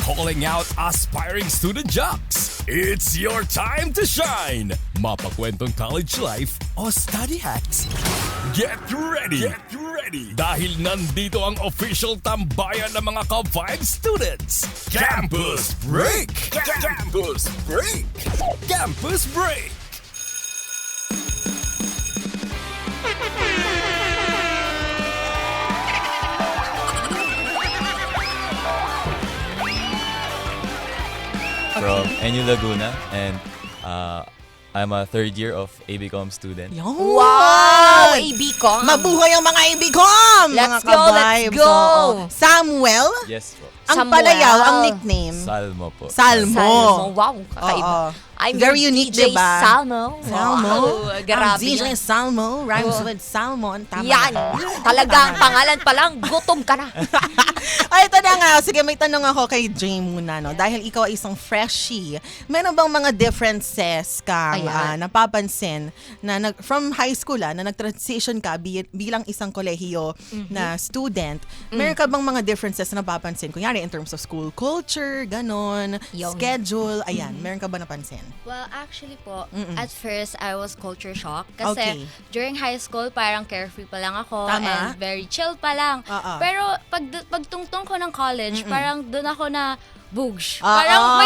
calling out aspiring student jocks. It's your time to shine! Mapakwentong college life o study hacks. Get ready! Get ready! Dahil nandito ang official tambayan ng mga ka-Vibe students. Campus Break! Campus Break! Campus Break! From NU Laguna, and I'm a third year of ABCom student. Wow! ABCom! Mabuhay ang mga ABCom! Let's mga go, let's ka-vibes. go! Oo. Samuel? Yes po. Ang Samuel. palayaw, ang nickname? Salmo po. Salmo. Wow, kakaiba. Oo. I'm Very your unique, DJ diba? Salmo. Salmo. Wow, grabe Ang DJ yan. Salmo rhymes with salmon. Tama. Yan. Talagang pangalan pa lang, gutom ka na. Ay, ito na nga. Sige, may tanong ako kay Jay muna, no? Dahil ikaw ay isang freshie, meron bang mga differences kang Ayan. napapansin na from high school na nag-transition ka bilang isang kolehiyo na student? Meron ka bang mga differences na napapansin? Kunyari, in terms of school culture, ganon, Yung- schedule, ayan. Meron ka ba napansin? Well, actually po, at first, I was culture shock. Kasi Okay. during high school, parang carefree pa lang ako Tama. and very chill pa lang. Oo. Pero pagtungtong ko ng college, parang doon ako na boosh. Oo. Parang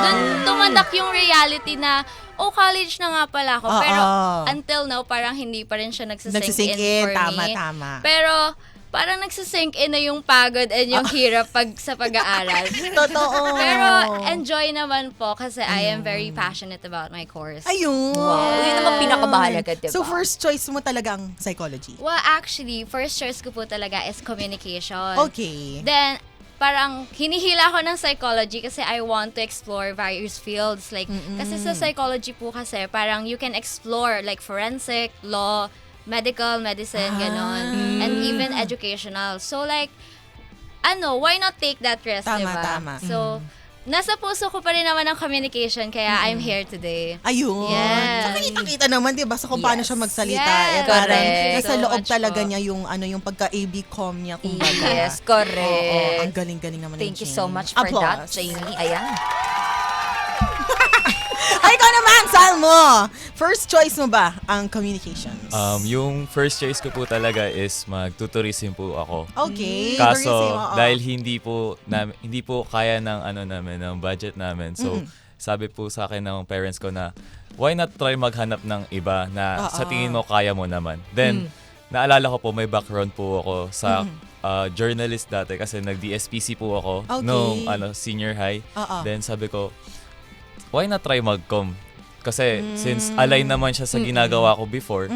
doon tumandak yung reality na, college na nga pala ako. Oo. Pero until now, parang hindi pa rin siya nagsisink Nagsisink in for tama, me. tama. Pero parang nagsisink in na yung pagod and yung hirap sa pag-aaral. Totoo. Pero enjoy naman po kasi I am very passionate about my course. Ayun. Wow, yun naman pinakamahalaga, diba? So, first choice mo talaga ang psychology? Well, actually, first choice ko po talaga is communication. Okay. Then, parang hinihila ko ng psychology kasi I want to explore various fields. Like, kasi sa psychology po kasi, parang you can explore like forensic, law, medical, medicine, ganon. And even educational. So like, why not take that risk, Tama, diba? tama. So, nasa puso ko pa rin naman ang communication, kaya I'm here today. Ayun. Yes. So, kita naman, di ba, sa kung paano siya magsalita. Yes. Parang Correct. nasa So loob much talaga po. niya yung pagka-ABCom niya, kumbaga. Yes, Oo, correct. ang galing-galing naman Thank ni you Jane. so much for that, Applause. Jamie. Ayan. Ay, ikaw naman, Salmo! First choice mo ba ang communications? Yung first choice ko po talaga is magtuturism po ako. Okay. Kaso tourism, oo. dahil hindi po kaya ng ng budget namin. So sabi po sa akin ng parents ko na why not try maghanap ng iba na sa tingin mo kaya mo naman. Then naalala ko po may background po ako sa journalist dati kasi nag-DSPC po ako Okay. nung senior high. Oo. Then sabi ko why not try mag-com? Kasi since align naman siya sa ginagawa ko before,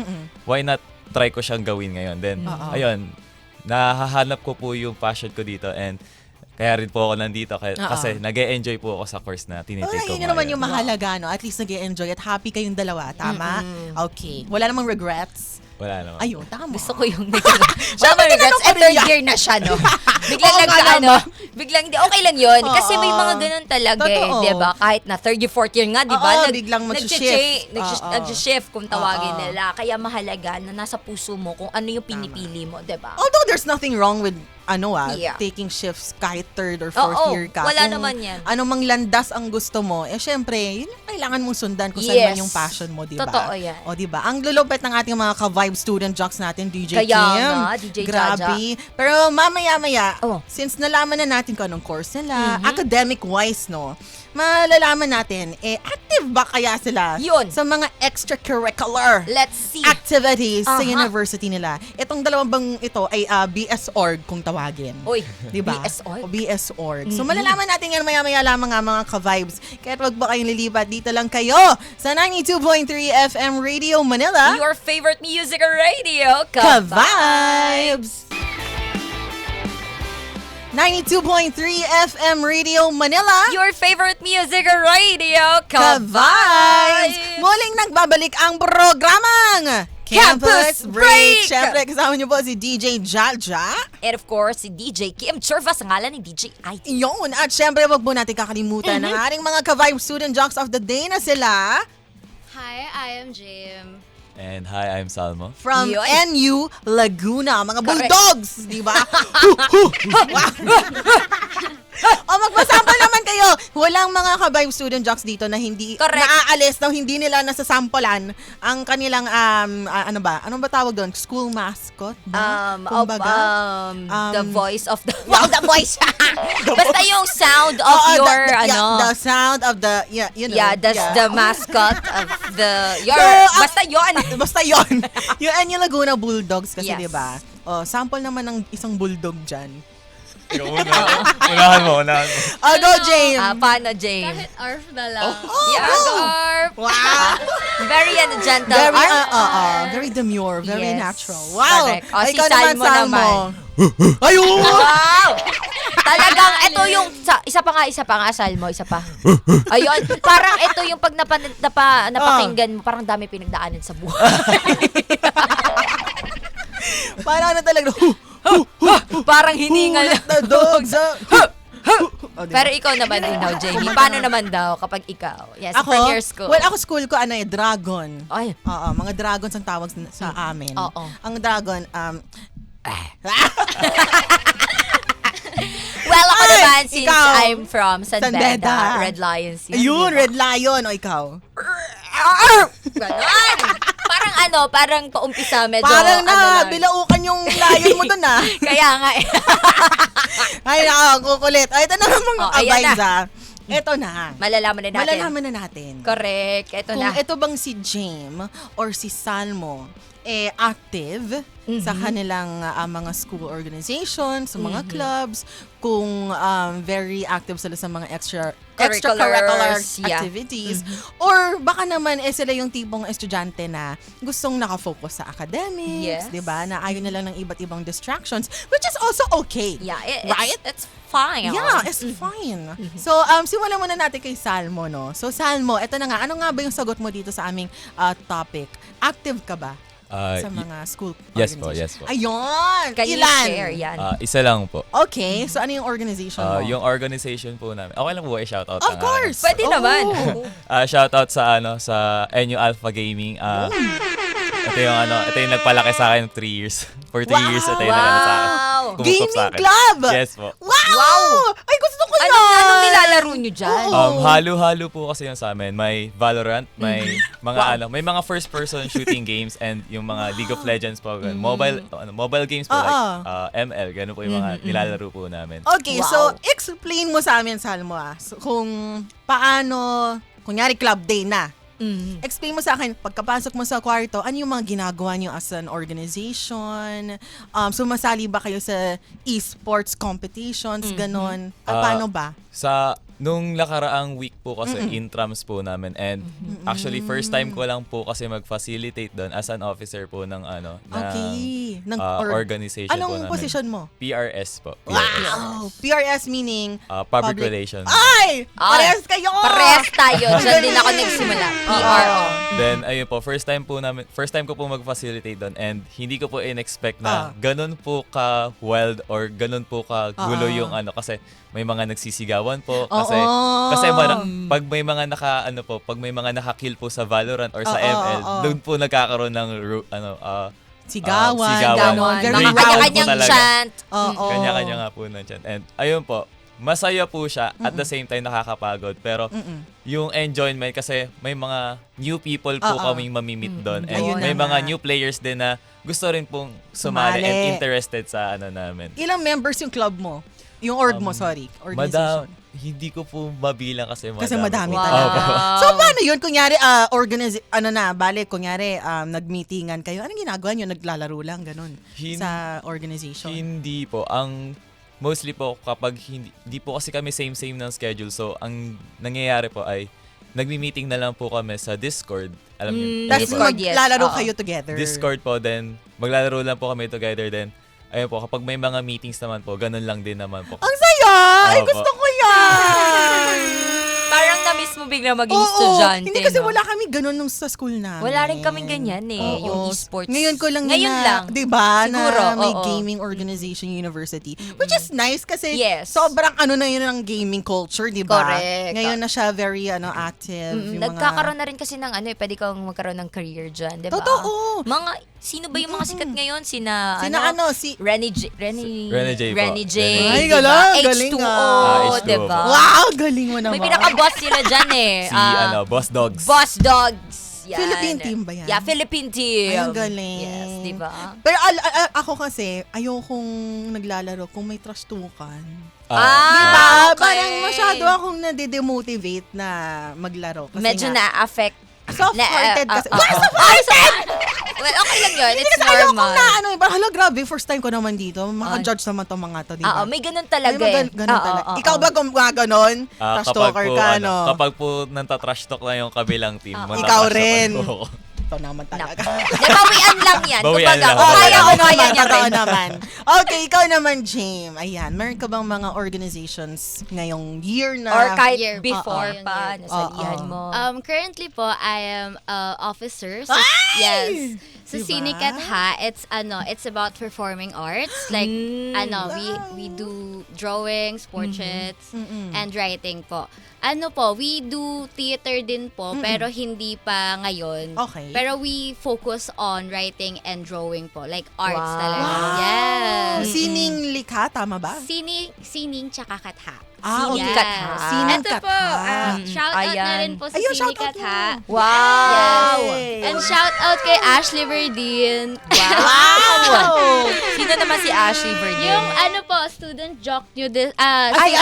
why not try ko siyang gawin ngayon? Then, ayun, nahahanap ko po yung passion ko dito and kaya rin po ako nandito kasi nag-e-enjoy po ako sa course na tinitake ko Yun naman ngayon. yung mahalaga, no? At least nag-enjoy at happy kayong dalawa, tama? Okay. Wala namang regrets? Wala naman. Ayun, tama. Gusto ko yung Syempre, regrets. tinanong ko rin Third yan. year na siya, no? Biglang Oo nga naman. biglang hindi, okay lang yun. Kasi may Oo. mga ganun talaga Totoo. di ba? Kahit na third year, fourth year nga, di ba? Oo, biglang mag-shift. Oo. Nag-shift kung tawagin Oo. nila. Kaya mahalaga na nasa puso mo kung ano yung pinipili mo, di ba? Although there's nothing wrong with Yeah. taking shifts kahit third or fourth Oo, year ka. wala Kung naman yan. Ano mang landas ang gusto mo, syempre, yun ang kailangan mong sundan kung saan man Yes. yung passion mo, di ba? Totoo yan. O, di ba? Ang lulupit ng ating mga ka-Vibe student jocks natin, DJ Kaya Kim. nga, DJ Grabe. Pero mamaya-maya, Oh. since nalaman na natin kung anong course nila, academic-wise, no, malalaman natin, active ba kaya sila Yun. sa mga extracurricular Let's see. activities sa Aha. university nila? Itong dalawang bang ito ay BS Org kung tawagin. Uy, Diba? BS Org? O BS Org. So malalaman natin yan maya-maya lamang nga mga ka-vibes. Kaya wag ba kayong lilipat, dito lang kayo sa 92.3 FM Radio Manila. Your favorite music radio, Ka-vibes! 92.3 FM Radio Manila. Your favorite music radio, Ka-vibes! Muling nagbabalik ang programang Campus Break! Siyempre, kasama niyo po si DJ Jaja. And of course, si DJ Kim Churva sa ngalan ni DJ IT. Yun. At syempre, wag po natin kakalimutan ng ating mga ka-vibe student jocks of the day na sila Hi, I am Jim. And hi, I'm Salmo. from Yun. NU Laguna. Mga Correct. bulldogs, di ba? O magpasample naman Walang mga ka-Vibe student jocks dito na hindi Correct. naaalis, na hindi nila nasasampulan ang kanilang, ano ba tawag doon? School mascot ba? Kumbaga? The voice of the the voice. Basta yung sound of Oo, your the sound of the, you know. yeah, that's the mascot of your basta yon. Basta yun. Yung Laguna Bulldogs kasi, Yes. di ba? Oh, sample naman ng isang bulldog dyan. Ikaw unahan mo. Oh, go, James! Kahit Paano, James? ARF na lang. Yeah, go. ARF. Wow! Very gentle. Very, ARF. very demure, very Yes. natural. Wow! Correct. O, si Ikaw Salmo naman. Ayun! Wow! Talagang ito yung isa pa nga Salmo, isa pa. Ayun, parang ito yung pag napakinggan mo, parang dami pinagdaanan sa buhay. Parang ano talaga, Parang hiningal. let the dogs out. Oh, diba? Pero ikaw naman din daw, Jamie. Paano naman daw kapag ikaw? Yes, Ako, from your school. well, ako school ko, dragon. Ay. Oo, mga dragons ang tawag sa amin. Oo. Ang dragon, Well, ako Ay, naman, since ikaw. I'm from San San Beda, Beda. Red Lions yun. ayun, diba? Red Lion. O, ikaw? Ganon. Parang paumpisa medyo, Parang lang. bilaukan yung lion mo dun, Kaya nga eh. Ay, kukulit. Ay, ito na naman Oh, ayan advice, Ito na. Malalaman na natin. Malalaman na natin. Correct. Ito Kung na. ito bang si James or si Salmo active sa kanilang mga school organizations, sa mga clubs, kung very active sila sa mga extracurricular Yeah. activities, or baka naman sila yung tipong estudyante na gustong nakafocus sa academics, Yes. 'di ba? Na ayaw nila ng iba't ibang distractions, which is also okay. Yeah, right? it's fine. Yeah, it's fine. So, simulan muna natin kay Salmo, no? So, Salmo, eto na nga. Ano nga ba yung sagot mo dito sa aming topic? Active ka ba sa mga school Yes po, organizations? yes po. Ayun! Can you Ilan? share yan? Isa lang po. Okay, so ano yung organization mo? Yung organization po namin. Okay lang po i-shoutout. Of course! Pwede Oo. naman. Shoutout sa sa NU Alpha Gaming. Ito yung nagpalaki sa akin 3 years. For 3 years, ito yung nagano sa akin. Wow! Kumukup Gaming sa akin. club! Yes po. Wow! Ay, gusto ko yan! Anong nilalaro nyo dyan? Oo. Halo-halo po kasi yung sa amin. May Valorant, may mga may mga first person shooting games and yung mga League of Legends po, ganun. Mobile games po like ML, ganun po yung mga nilalaro po namin. Okay, Wow. so explain mo sa amin, Salmo, so, kung paano, kunyari club day na. Explain mo sa akin, pagkapasok mo sa kwarto, ano yung mga ginagawa niyo as an organization? Sumasali ba kayo sa esports competitions, ganon? Paano ba? Nung nakaraang week po kasi intrams po namin and actually first time ko lang po kasi mag-facilitate doon as an officer po ng Okay. organization po Anong namin. position mo? PRS po. Wow! PRS meaning? Public Relations. Ay! Parehas kayo! Parehas tayo. Diyan din ako nagsimula. PRO. Then ayun po, first time ko po mag-facilitate doon and hindi ko po in-expect na ganun po ka wild or ganun po ka gulo yung kasi may mga nagsisigawan po kasi pag may mga pag may mga naka-kill po sa Valorant or sa ML, doon po nagkakaroon ng Sigawan. Ganon. Very Mga Very kanya-kanyang proud po talaga. chant. Oo. Kanya-kanya nga po ng chan. And ayun po, masaya po siya at the same time nakakapagod pero yung enjoyment kasi may mga new people po kaming mamimit doon and Ayun may na mga nga. new players din na gusto rin pong sumali and Sumali. interested sa namin. Ilang members yung club mo? Yung org mo, organization. Hindi ko po mabilang kasi madami. Kasi madami po. talaga. Opo. So, paano yun? Kunyari, kunyari, nag-meetingan kayo. Anong ginagawa nyo? Naglalaro lang, ganun, sa organization? Hindi po. Mostly po kapag hindi po kasi kami same ng schedule. So, ang nangyayari po ay nagmi-meeting na lang po kami sa Discord. Alam niyo? Tapos Discord, yes. maglalaro Oo. kayo together. Discord po, then maglalaro lang po kami together, then ayun po, kapag may mga meetings naman po, ganun lang din naman po. Ang saya! Ay, Opo. gusto ko yan! Parang na-miss mo mo bigla maging estudyante. Hindi kasi no? wala kami ganun nung sa school namin. Wala rin kaming ganyan eh, yung Oo. esports. Ngayon ko lang Ngayon na, lang. diba, Siguro, na may oo. gaming organization university. Which is nice kasi Yes. sobrang ano na yun ng gaming culture, diba? Correct. Ngayon na siya very active. Yung Nagkakaroon na rin kasi ng pwede kang magkaroon ng career dyan, di ba? Totoo. Sino ba yung mga sikat ngayon? Sina si... Renny J po. Renny J. Ay, diba? galing, H2O, H2O. diba? Wow, galing mo naman. May pinaka-boss sila dyan eh. Si Boss Dogs. Boss Dogs. Yan. Philippine team ba yan? Yeah, Philippine team. Ay, ang galing. Yes, di ba? Pero ako kasi, ayokong naglalaro kung may trastukan. Diba? Okay. Parang masyado akong nade-demotivate na maglaro. Kasi Medyo nga, na-affect. soft-hearted kasi. Oo. Wala soft-hearted! Well, okay lang yun. It's Kasi ayokong normal. na parang hala, grabe, first time ko naman dito. Maka-judge naman tong mga to, di ba? Oo, may ganun talaga May eh. ganun Oo, talaga. oo, Ikaw oo. ba gumaganon? Trash talker ka, no? Kapag po nanta-trash talk na yung kabilang team, Ikaw rin. po ako. Ito naman talaga. Di, bawian lang yan. Bawian Kumbaga, lang. kung kaya Oo ko, kaya niya totoo rin. naman. Okay, ikaw naman, James. Ayan, meron ka bang mga organizations ngayong year na... Or kahit Year before Oo. pa, nasalihan mo. Currently po, I am officer. So, Ay! yes. Sa Diba? Sinicat Ha, it's about performing arts. Like, we do drawings, portraits, and writing po. We do theater din po, pero hindi pa ngayon. Okay. Pero we focus on writing and drawing po. Like, arts Wow. talaga. Wow. Yes. Sining likha, tama ba? Sining tsaka katha. Okay. Sining katha. Sining Ito po, katha. shout out na Ayan. rin po sa Ayun, Sining shout out Katha. mo. Wow! Yay! And shout out kay Ashley Verdin. Wow! Sino naman si Ashley Verdin? Yung student jock nyo Ay,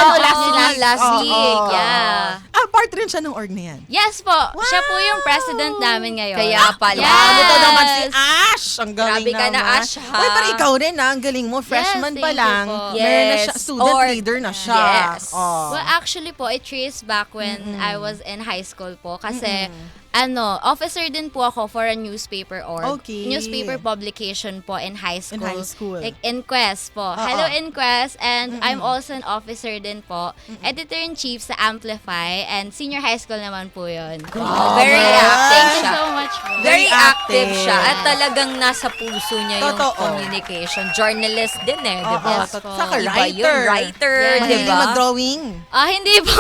last Oo. week. Yeah. Part rin siya ng org na yan. Yes po. Siya po yung president namin ngayon. Kaya pala. Yes. Ito naman si Ash. Ang galing Grabe ka na, naman. Ash, ha? Uy, pero ikaw rin ang galing mo. Freshman Yes, pa thank lang. you po. Meron na Yes. siya, student Or- leader na siya. Yes. Oh. Well, actually po, it traced back when I was in high school po. Kasi, officer din po ako for a newspaper org. Okay. Newspaper publication po in high school. In high school. Like, Inquest po. Hello, Inquest. And I'm also an officer din po. Editor-in-chief sa Amplify. And senior high school naman po yun. Very Yes. active Thank you siya. so much po. Very Very active active. siya at talagang nasa puso niya yung Totoo. communication. Journalist din eh, di ba? Yes po. Saka Iba writer. yun, writer, Yes. di Mahilig ba? mag-drawing. Hindi po.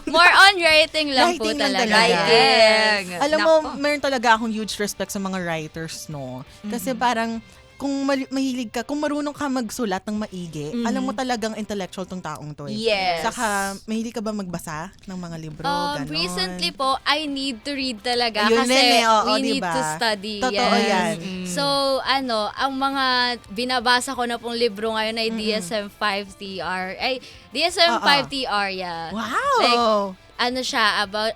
More on writing lang po Writing lang talaga. talaga. Writing. Alam mo, Nako. meron talaga akong huge respect sa mga writers, no? Kasi parang, kung mahilig ka, kung marunong ka magsulat ng maigi, alam mo talagang intellectual tong taong to eh. Yes. Saka, mahilig ka ba magbasa ng mga libro? Ganon? Recently po, I need to read talaga Ayun kasi din eh, oo, we need diba? to study. Totoo yes. yan. So, ang mga binabasa ko na pong libro ngayon ay DSM-5TR. Ay, DSM-5TR, yeah. Wow! Like, siya, about,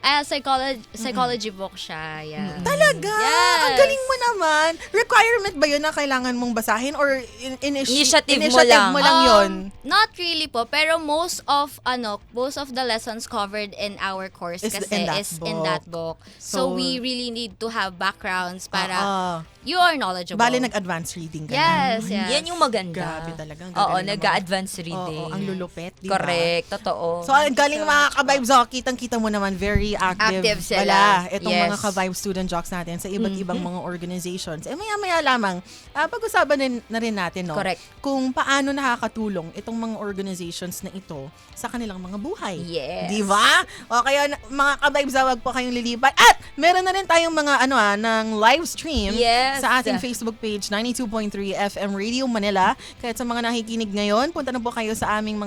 psychology book siya, yeah. Talaga? Yes. Ang galing mo naman. Requirement ba yun na kailangan mong basahin or Initiative mo mo lang. lang yun? Not really po, pero most of the lessons covered in our course Is kasi in that is in that book. So, So, we really need to have backgrounds para Oo. you are knowledgeable. Bale, nag-advance reading ka na. Yes, yes. Yan yung maganda. Grabe talaga. Ang Oo, gagaling naman. nag-advance reading. Oo, ang lulupit, di ba? Correct, totoo. So, ang galing mga ka-vibes. Kitang-kita mo naman, very active. Active sila. Wala, itong Yes. mga ka-vibe student jocks natin sa iba't ibang mga organizations. Maya-maya lamang, pag-usapan na rin natin, no? Correct. Kung paano nakakatulong itong mga organizations na ito sa kanilang mga buhay. Yes. Di ba? O kaya, mga ka-vibes, wag po kayong lilipat. At, meron na rin tayong mga, ng live stream Yes. sa ating Facebook page, 92.3 FM Radio Manila. Kaya sa mga nakikinig ngayon, punta na po kayo sa aming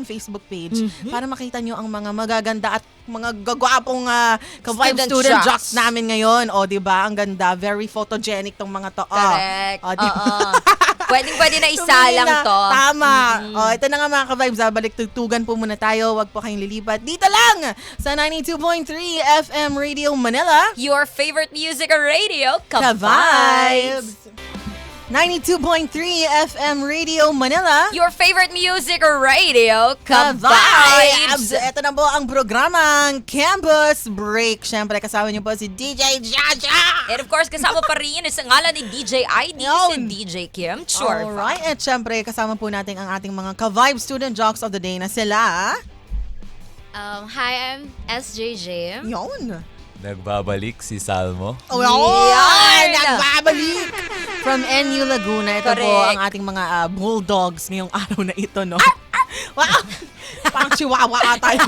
Facebook page para makita nyo ang mga magaganda at mga gagwapong ka-vibe Student student jocks. jocks namin ngayon. O, di ba? Ang ganda. Very photogenic tong mga to. Correct. O, di ba? Oo. Pwede na isa Tumingin lang na. to. Tama. O, ito na nga mga ka-vibes. Balik tugtugan po muna tayo. Wag po kayong lilipat. Dito lang sa 92.3 FM Radio Manila. Your favorite music radio, Ka-vibes! Ka-Vibes. 92.3 FM Radio Manila. Your favorite music radio, Ka-vibes! Ka-Vibes. Ito na po ang programang Campus Break. Siyempre, kasama niyo po si DJ Jaja! And of course, kasama pa rin sa ngalan ni DJ ID, si Yun. DJ Kim Chorfa. Alright, at syempre, kasama po natin ang ating mga ka-vibe student jocks of the day na sila... Hi, I'm SJJ. Yun. Nagbabalik si Salmo. Oh, Yan! Nagbabalik! From NU Laguna, ito po Correct. ang ating mga bulldogs ngayong araw na ito, no? Wow! Parang chihuahua ata yun.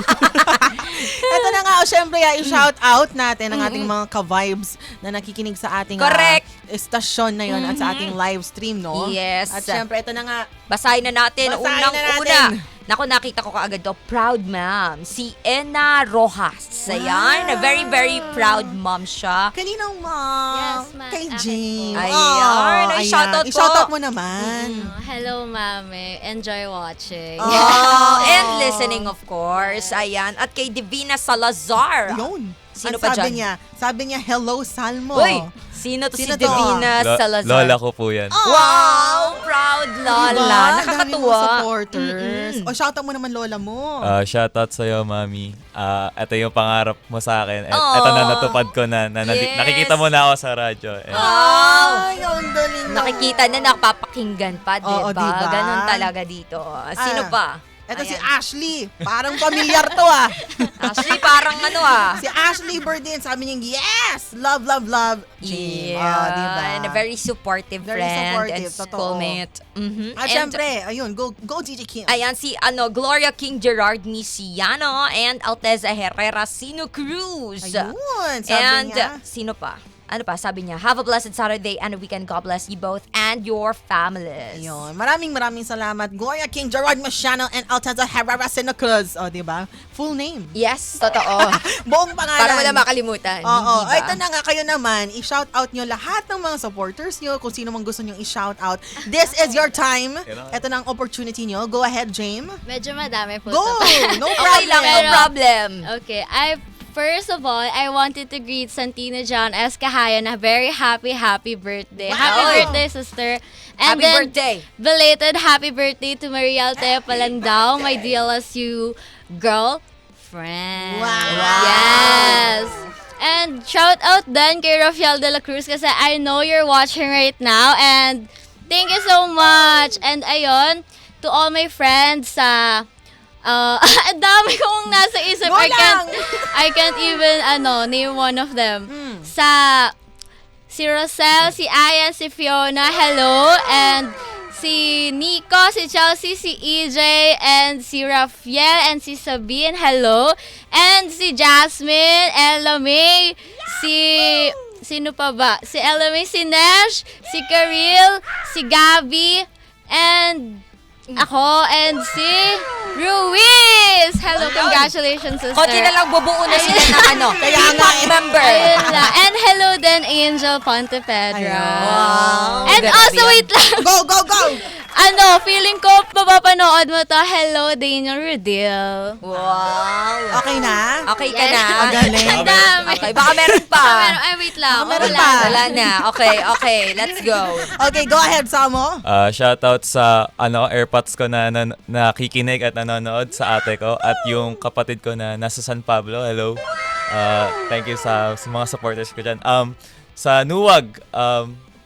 Ito na nga, syempre, i-shout out natin ang ating mga ka-vibes na nakikinig sa ating Correct. estasyon na yun at sa ating live stream, no? Yes. At syempre, ito na nga, Basahin na natin. Basahin na Unang-una. natin. Naku, nakita ko kaagad to. Proud mom. Si Ena Rojas. Ayan. Wow. Very, very proud mom siya. kaninang mom? Yes, ma'am. Kay Akin Jim. po. Ayan. Ay, shoutout po. I-shoutout mo naman. Hello, mami. Enjoy watching. Oh, and listening, of course. Ayan. At kay Divina Salazar. Yun. Sino Ang pa sabi dyan? niya? Sabi niya, hello, Salmo. Uy, sino to Sino si to? Divina Salazar? Lola ko po yan. Wow! Proud Lola. Diba? Dami Nakakatuwa. mong supporters. O, shoutout mo naman lola mo. Shoutout sa'yo, Mami. Ito yung pangarap mo sa akin. Aw. Ito na natupad ko na. Yes. Nakikita mo na ako sa radyo. Wow! Ay, ang galing na. Nakikita na napapakinggan pa, diba? Oo, diba? Ganon talaga dito. Sino Ah, pa? Ito si Ayan. Ashley. Parang pamilyar to ah. Actually, parang ano Si Ashley Burdin, sabi niya, yes! Love, love, love. Jim. Yeah. Diba? And a very supportive Very friend supportive, and totoo. schoolmate. Mhm. At And, syempre, ayun, go Gigi Kim. ayan si Gloria King Gerard Nisiano and Alteza Herrera Sino Cruz. Ayun, sabi And niya. sino pa? Ano pa? Sabi niya, have a blessed Saturday and a weekend. God bless you both and your families. Ayun, maraming salamat. Gloria King, Gerard Masiano, and Alteza Herrera Sino Cruz. O, diba? Full name. Yes, totoo. Buong pangalan. Para wala makalimutan. Oo. Diba? Ito na nga, kayo naman, i-shout out nyo lahat ng mga supporters nyo, kung sino mang gusto nyo i-shout out. This is your time. Ito na ang opportunity nyo. Go ahead, James. Medyo madami po Go! to. No Okay problem. lang, no Pero- problem. Okay, first of all, I wanted to greet Santino John S. Cahayan a very happy birthday. Wow. Happy birthday, sister. And Happy then, birthday. belated happy birthday to Maria Altea Palandao, my DLSU girlfriend. Wow. Yes. And shout out then kay Rafael de la Cruz kasi I know you're watching right now and thank you so much. And ayun, to all my friends sa ang dami kong nasa isip. Go lang! I can't even name one of them. Sa si Rosel, si Ayan, si Fiona, hello. And si Nico, si Chelsea, si EJ, and si Rafael, and si Sabine, hello. And si Jasmine, Ella May, sino pa ba? Si Ella May, si Nesh, si Karil, si Gabby, and ako, and si Ruiz! Hello, congratulations, sister. Konti na lang bubuo na sila ng Kaya nga eh. member. Ayun lang. And hello din, Angel Pontepedra. Ayan. Wow. And Grabe also, yan. wait lang. Go! Feeling ko, mapapanood mo to. Hello, Daniel Rudil. Wow. Okay na? Okay ka na? Ang galing. Ang dami. Okay, baka meron pa. Ay, wait lang. Meron Wala. pa. Wala na. Okay, let's go. Okay, go ahead, Samo. Shoutout sa AirPods ko na nakikinig at nanonood sa ate ko at yung kapatid ko na nasa San Pablo. Hello. Thank you sa mga supporters ko dyan. Sa Nuwag,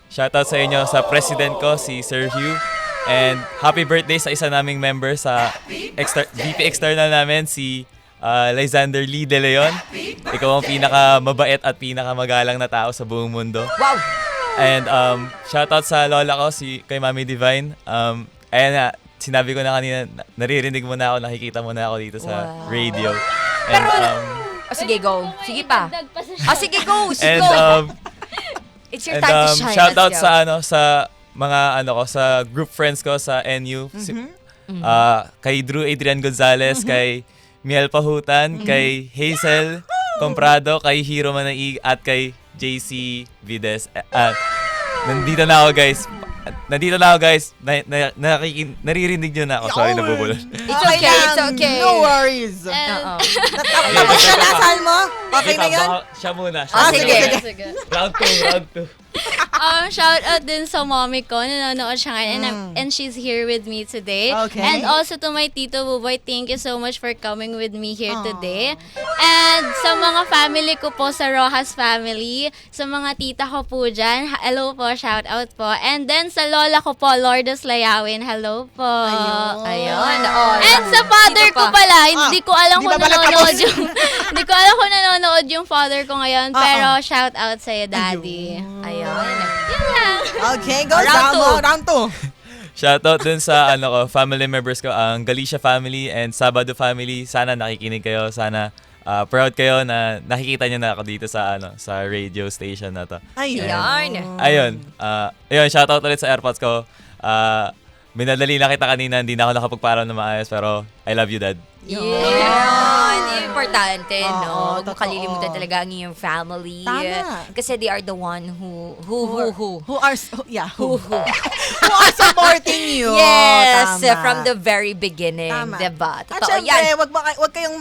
shoutout sa inyo sa president ko, si Sir Hugh. And happy birthday sa isa naming member sa VP external namin, si Lysander Lee De Leon. Ikaw ang pinakamabait at pinakamagalang na tao sa buong mundo. Wow. And shoutout sa lola ko, kay Mami Divine. Ayan na, sinabi ko na kanina, naririnig mo na ako, nakikita mo na ako dito sa Wow. radio. And, Sige, go. Sige pa. Dagdag pa siya. Sige, go. and, It's your time to shine. shoutout Let's go. sa mga sa group friends ko sa NU. Kay Drew Adrian Gonzalez, kay Miel Pahutan, kay Hazel Comprado, kay Hiro Manaig, at kay JC Vides. Nandito na ako, guys. Naririnig nyo na ako. Sorry, nabubulol. It's okay, it's okay. No worries. And, Tapos na, Salmo? Okay na yan? Siya muna. Ah, sige. sige. Round 2. Shout out din sa mommy ko. Nanonood siya ngayon. And she's here with me today. Okay. And also to my Tito Buboy, thank you so much for coming with me here today. And sa mga family ko po, sa Rojas family, sa mga tita ko po dyan, hello po, shout out po. And then sa lola ko po, Lourdes Layawin, hello po. Ayun. Oh, And sa father sino ko pa? pala, hindi ko alam Di kung ba pala nanonood tapos? yung hindi ko alam kung nanonood yung father ko ngayon, pero shout out sa'yo, daddy. Ayun. Okay, go Round Salmo. two. Round 2. Shoutout dun sa family members ko, ang Galicia family and Sabado family. Sana nakikinig kayo, sana proud kayo na nakikita niyo na ako dito sa sa radio station na to. Ayun. Ayun. Ayun, shoutout ulit sa AirPods ko. Minadali na kita kanina, hindi na ako nakapagpaalam na maayos, pero I love you, Dad. Yun. Importante, Oo, no? Huwag mo totoo. kalilimutan talaga ang iyong family. Tama. Kasi they are the one who. Who are supporting you. Yes, Tama. from the very beginning, Tama. diba? At Totoo syempre, yan. wag kayong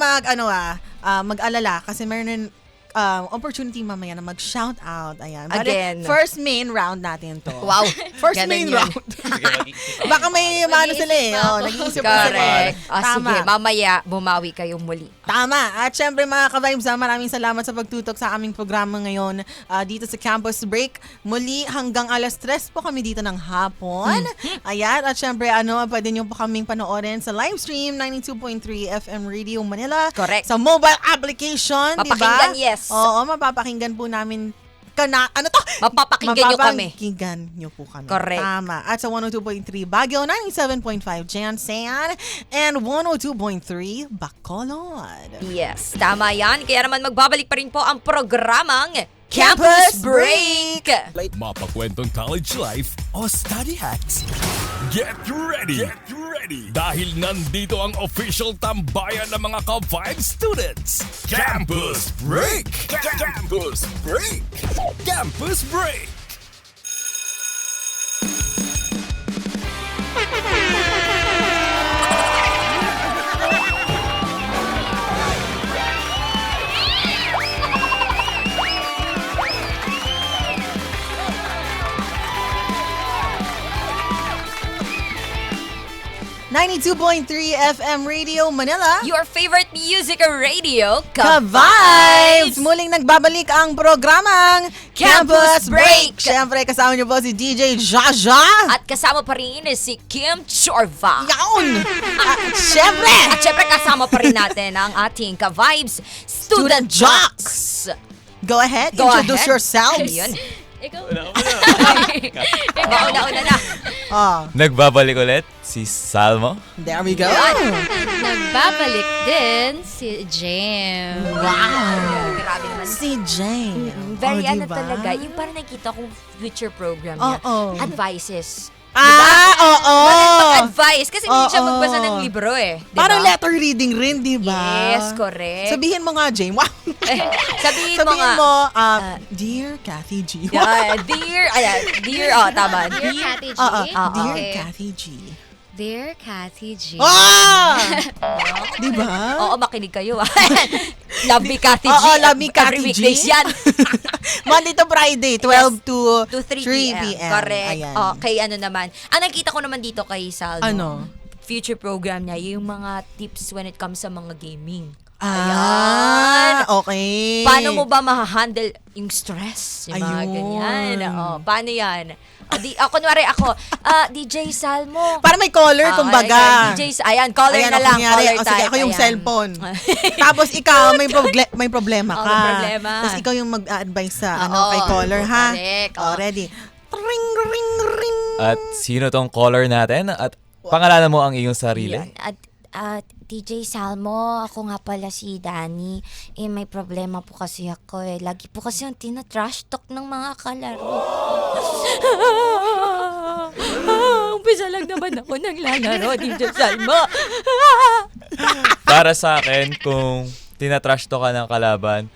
mag-alala kasi meron opportunity mamaya na mag-shout out. Ayan. Bale, Again. first main round natin to. Wow. First Ganun main yun. round. Baka may ano sila eh. pa ako. Nag-iisip pa sila. Correct. Tama. Sige, mamaya bumawi kayong muli. Tama. At syempre mga ka-vibes, maraming salamat sa pagtutok sa aming programa ngayon dito sa Campus Break. Muli hanggang alas 3 po kami dito ng hapon. Ayan. At syempre pwede nyo pa kaming panoorin sa live stream 92.3 FM Radio Manila. Correct. Sa mobile application, di ba? Mapapakinggan, yes. Oo, mapapakinggan po namin Mapapakinggan nyo kami. Mapapakinggan nyo po kami. Correct. Tama. At sa 102.3 Baguio, 97.5 Jansan, and 102.3 Bacolod. Yes, tama yan. Kaya naman magbabalik pa rin po ang programang Campus Campus Break! Mapakwentong college life o study hacks. Get ready! Get ready! Dahil nandito ang official tambayan ng mga ka-vibe students. Campus Break! Campus Break! Campus Break! .3 FM Radio Manila. Your favorite music radio, Ka-Vibes! Muling nagbabalik ang programang Campus Break! Siyempre, kasama niyo po si DJ Jaja. At kasama pa rin si Kim Chorva. Yaon! At syempre, At syempre kasama pa rin natin ang ating Ka-Vibes Student Jocks. go ahead, Go introduce ahead. yourselves. Ayun. Ikaw, Mauna-una na. Oh, Nagbabalik ulit si Salmo. there we go. nagbabalik din si Jem. Wow! Grabe naman. Si Jane. Very Oh, ano diba? talaga. Yung parang nakita kong future program niya. Oo. Advices. Oo. Mag-advise. Kasi hindi siya Oo. magbasa ng libro eh. Diba? Parang letter reading rin, di ba? Yes, correct. Sabihin mo nga, Jane. Wow. Sabihin mo Sabihin nga. mo, Dear Kathy G. Yeah, dear, tama. Dear Cathy G. Dear Okay. Kathy G. Dear Cathy G. Ah! Di ba? Oo, makinig kayo. Love me, Cathy G. Oo, Love Me, Cathy Every G. weekdays yan. Monday to Friday, 12 to 3 p.m. p.m. Correct. Ayan. Okay, ano naman. Ang nakita ko naman dito kay Salmo. Ano? Future program niya, yung mga tips when it comes sa mga gaming. Okay. Paano mo ba ma-handle yung stress? Yung mga Ayun. ganyan. Paano yan? Kunwari ako, DJ Salmo. Para may caller, kumbaga. DJ, ayan, caller Ayan, na ako lang. kunyari, Caller o sige, type. ako yung ayan. cellphone. Tapos ikaw, may problema Oo, ka. may problema. Tapos ikaw yung mag-advise sa Oo, kay caller, ha? correct. Oh, ready. Ring, ring, ring. At sino tong caller natin? At pangalanan mo ang iyong sarili. Yan. At DJ Salmo, ako nga pala si Danny. May problema po kasi ako eh. Lagi po kasi yung tina-trash talk ng mga kalaro. Umpisa lang naman ako naglalaro, DJ Salmo. Para sa akin, kung tinatrash to ka ng kalaban,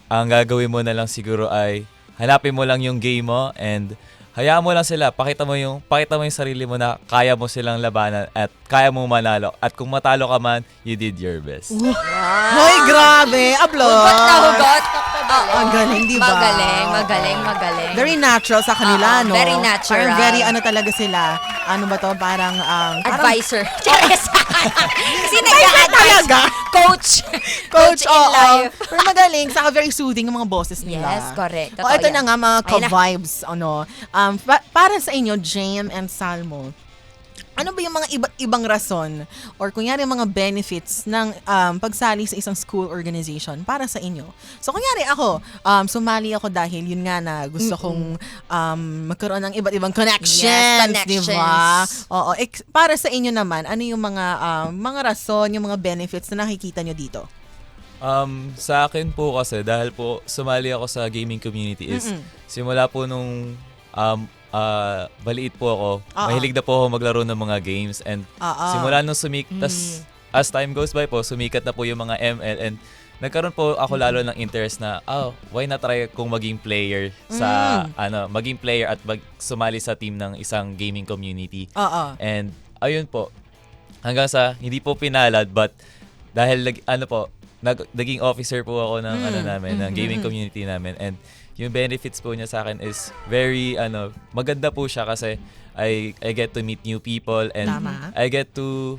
ang gagawin mo na lang siguro ay hanapin mo lang yung game mo and hayaan mo lang sila. Pakita mo yung sarili mo na kaya mo silang labanan at kaya mo manalo. At kung matalo ka man, you did your best. Hoy, grabe. Hugot na Applause. hugot. Ang galing, di ba? Magaling. Very natural sa kanila, Oo, no? very natural. Parang very ano talaga sila. Ano ba to? Parang Advisor. Charis. Kasi nag-a-advise. talaga. Coach in oo. life. Pero magaling. Saka very soothing yung mga boses nila. Yes, correct. O, Totoo ito yan. na nga mga Ayun na. ka-vibes. Ano, para sa inyo, Jam and Salmo, ano ba yung mga iba't ibang rason or kunyari mga benefits ng pagsali sa isang school organization para sa inyo? So kunyari ako, sumali ako dahil yun nga na gusto kong magkaroon ng iba't ibang connections, Yes, di ba? Oo, para sa inyo naman, ano yung mga rason, yung mga benefits na nakikita nyo dito? Sa akin po kasi, dahil po sumali ako sa gaming community is, simula po nung baliit po ako, mahilig na po ako maglaro ng mga games and simula nung as time goes by po, sumikat na po yung mga ML and nagkaroon po ako lalo ng interest na, why not try kung maging player maging player at sumali sa team ng isang gaming community. And ayun po, hanggang sa hindi po pinalad but dahil naging officer po ako ng ng gaming community namin and yung benefits po niya sa akin is very maganda po siya kasi I get to meet new people and Tama. I get to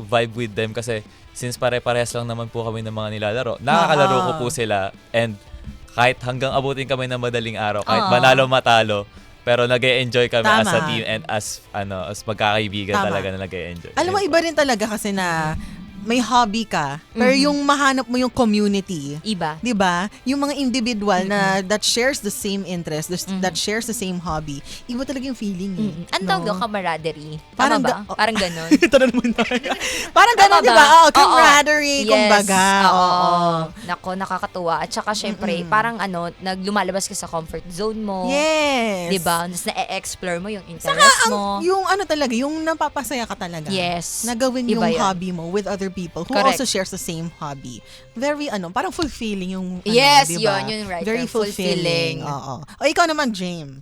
vibe with them kasi since pare-parehas lang naman po kami ng mga nilalaro. Nakakalaro ko po sila and kahit hanggang abutin kami ng madaling araw, kahit manalo matalo, pero nag-e-enjoy kami as a Tama. team and as magkakaibigan Tama. talaga na nag-e-enjoy. Alam mo, iba rin talaga kasi na may hobby ka, pero yung mahanap mo yung community. Iba. 'Di ba? Yung mga individual na that shares the same interest, that shares the same hobby. Iba talaga yung feeling. Ang tawag doon, camaraderie. Parang Tama ba? Parang ganon. Tanong mo na. Parang ganun, Tama 'di ba? ba? Oo, Oo. camaraderie, Yes. kumbaga. Oo. Nako, nakakatuwa. At saka syempre, parang naglumalabas ka sa comfort zone mo. Yes. 'Di ba? Tapos na-explore mo yung Saka interest mo. yung ano talaga, yung napapasaya ka talaga. Yes. Nagawin Iba yung yun. hobby mo with other people who Correct. also shares the same hobby. Very parang fulfilling yung Yes, diba? yun right. Very fulfilling. Oo. O ikaw naman, Jame.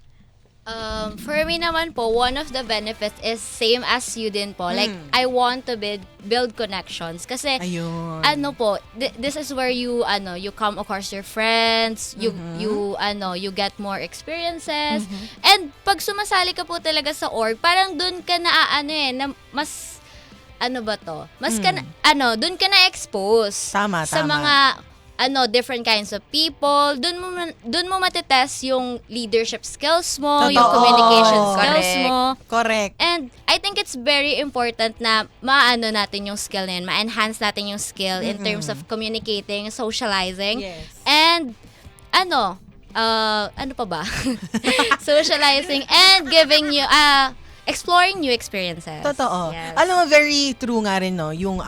For me naman po, one of the benefits is same as you din po. Like, I want to build connections. Kasi, Ayun. this is where you come across your friends, you get more experiences. And pag sumasali ka po talaga sa org, parang dun ka na mas dun ka na-expose Tama, sa tama. mga different kinds of people. Dun mo matetest yung leadership skills mo, yung Totoo. communication skills Correct. mo. Correct. And I think it's very important na maano natin yung skill na yun, ma-enhance natin yung skill in terms of communicating, socializing. Yes. And ano pa ba? Socializing and giving you exploring new experiences. Totoo. Yes. Alam mo, very true nga rin, no? Yung,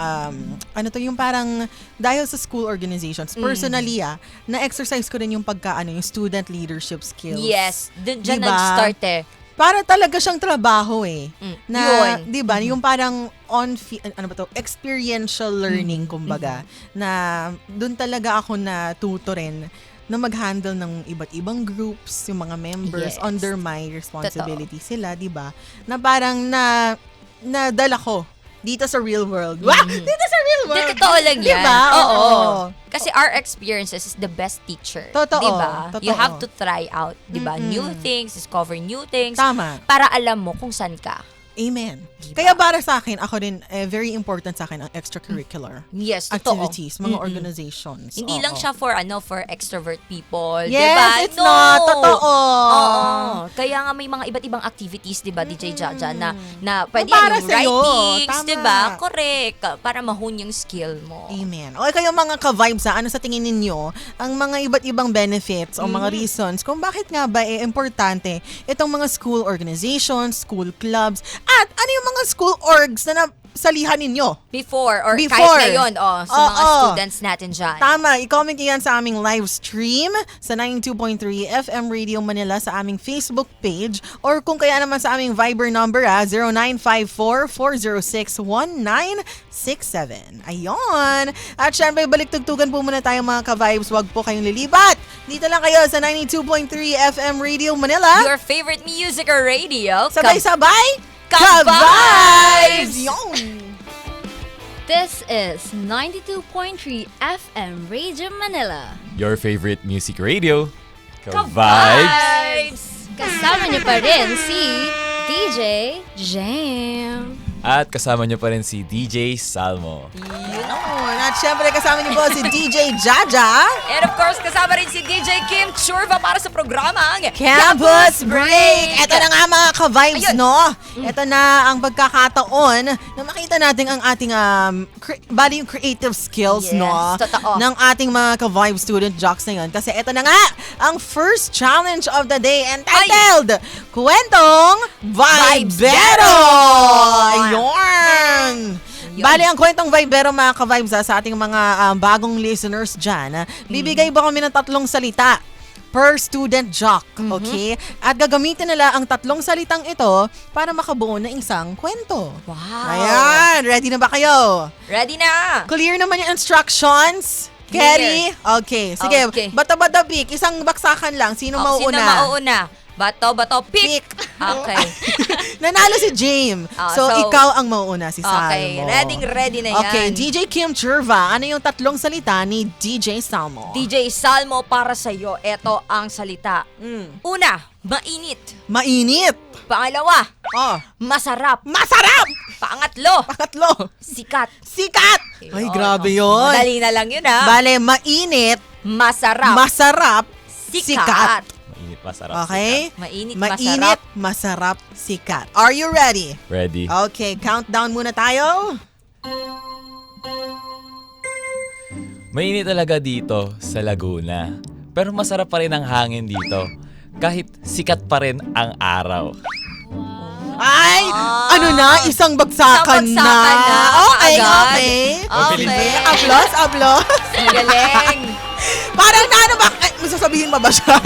yung parang, dahil sa school organizations, personally, na-exercise ko rin yung yung student leadership skills. Yes. Diyan Diba? nag-start eh. Para talaga siyang trabaho Na, Yun. 'di ba, yung parang experiential learning kumbaga, na doon talaga ako natuto rin na mag-handle ng iba't ibang groups, yung mga members Yes. under my responsibility sila, 'di ba? Na parang nadala ko dito sa real world. Wow! Dito sa real world. Totoo lang yan. Diba? Oo. Oo. Kasi our experiences is the best teacher. Totoo. Diba? You Totoo. have to try out, diba? New things, discover new things. Tama. Para alam mo kung saan ka. Amen. Diba? Kaya para sa akin, ako din, very important sa akin ang extracurricular Yes, totoo. activities, mga organizations. Hindi Oo. lang siya for extrovert people, Yes, diba? it's not. Totoo. Oo. Kaya nga may mga iba't ibang activities, diba, DJ Jaja, na pwede Para yung sa'yo. writings, Tama. diba? Correct. Para mahon yung skill mo. Amen. O kayo mga ka-vibes, ano sa tingin ninyo ang mga iba't ibang benefits o mga reasons kung bakit nga ba importante itong mga school organizations, school clubs, at ano yung mga school orgs na salihan ninyo? Before or Before. kahit ngayon, sa mga Oo. students natin dyan. Tama, i-comment nyo yan sa aming live stream sa 92.3 FM Radio Manila sa aming Facebook page or kung kaya naman sa aming Viber number 0954-406-1967. Ayun! At syempre, balik-tugtugan po muna tayo mga ka-vibes. Wag po kayong lilibat. Dito lang kayo sa 92.3 FM Radio Manila. Your favorite music or radio. Sabay-sabay, Ka-vibes! ka-vibes! Yun! This is 92.3 FM Radio Manila. Your favorite music radio. Ka-vibes! Vibes! Kasama niyo pa rin si DJ Jam. At kasama nyo pa rin si DJ Salmo. Yun. At syempre kasama niyo po si DJ Jaja. And of course, kasama rin si DJ Kim Churva para sa programang Campus Break! Ito na nga mga ka-vibes, Ayun. no? Ito na ang pagkakataon na makita natin ang ating bali yung creative skills, Yes, no? totoo. Ng ating mga ka-vibe student jocks na yun. Kasi ito na nga ang first challenge of the day entitled Kwentong Vibero! Ayun! Bali, ang kwentong Vibero mga ka-vibes sa ating mga bagong listeners dyan. Bibigay ba kami ng 3 salita per student jock, okay? At gagamitin nila ang 3 salitang ito para makabuo ng isang kwento. Wow! Ayan! Ready na ba kayo? Ready na! Clear naman yung instructions? Carrie? Okay. Sige. Okay. Bata-bata pick. Isang baksakan lang. Sino mauuna? Sino mauuna? Bato, pick! Okay. Nanalo si James. Ah, so, so, ikaw ang mauuna, si Salmo. Okay, ready na yan. Okay, DJ Kim Churva, ano yung 3 salita ni DJ Salmo? DJ Salmo, para sa'yo, ito ang salita. Una, mainit. Mainit. Pangalawa, Oh, masarap. masarap. Pangatlo, Pangatlo, sikat. sikat. Ay, grabe yun. Madali na lang yun, ha? Bale, mainit, Masarap. masarap, sikat. Mainit, masarap. Okay? Mainit, Mainit, masarap, sikat. Are you ready? Ready? Okay, countdown muna tayo. Mainit talaga dito sa Laguna. Pero masarap pa rin ang hangin dito. Kahit sikat pa rin ang araw. Ay, ano na? Isang bagsakan, Isang bagsakan na. Okay, Kaagad. okay. Okay. Applause. Ang galing. Parang na ano ba? Ay, may sasabihin pa ba siya?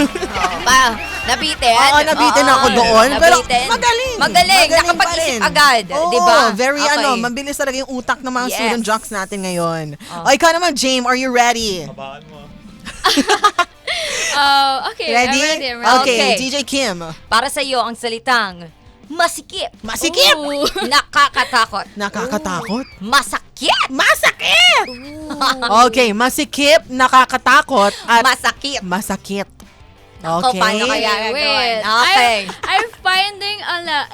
Nabitin? Oo, nabitin ako doon. Pero Nabitin. magaling. Magaling. pa Nakapag-isip rin. agad. Oo, Diba? very Okay. mabilis talaga yung utak ng mga Yes. student jocks natin ngayon. O, ikaw naman, James, are you ready? Okay, Ready? I'm ready. Okay, Okay. DJ Kim. Para sa iyo ang salitang masikip. Masikip! Ooh. Nakakatakot. Nakakatakot? Masakit. Masakit! Okay, masikip, nakakatakot, at Masakit. masakit. Ako, paano Okay. kaya Wait, gagawin? Okay. I'm finding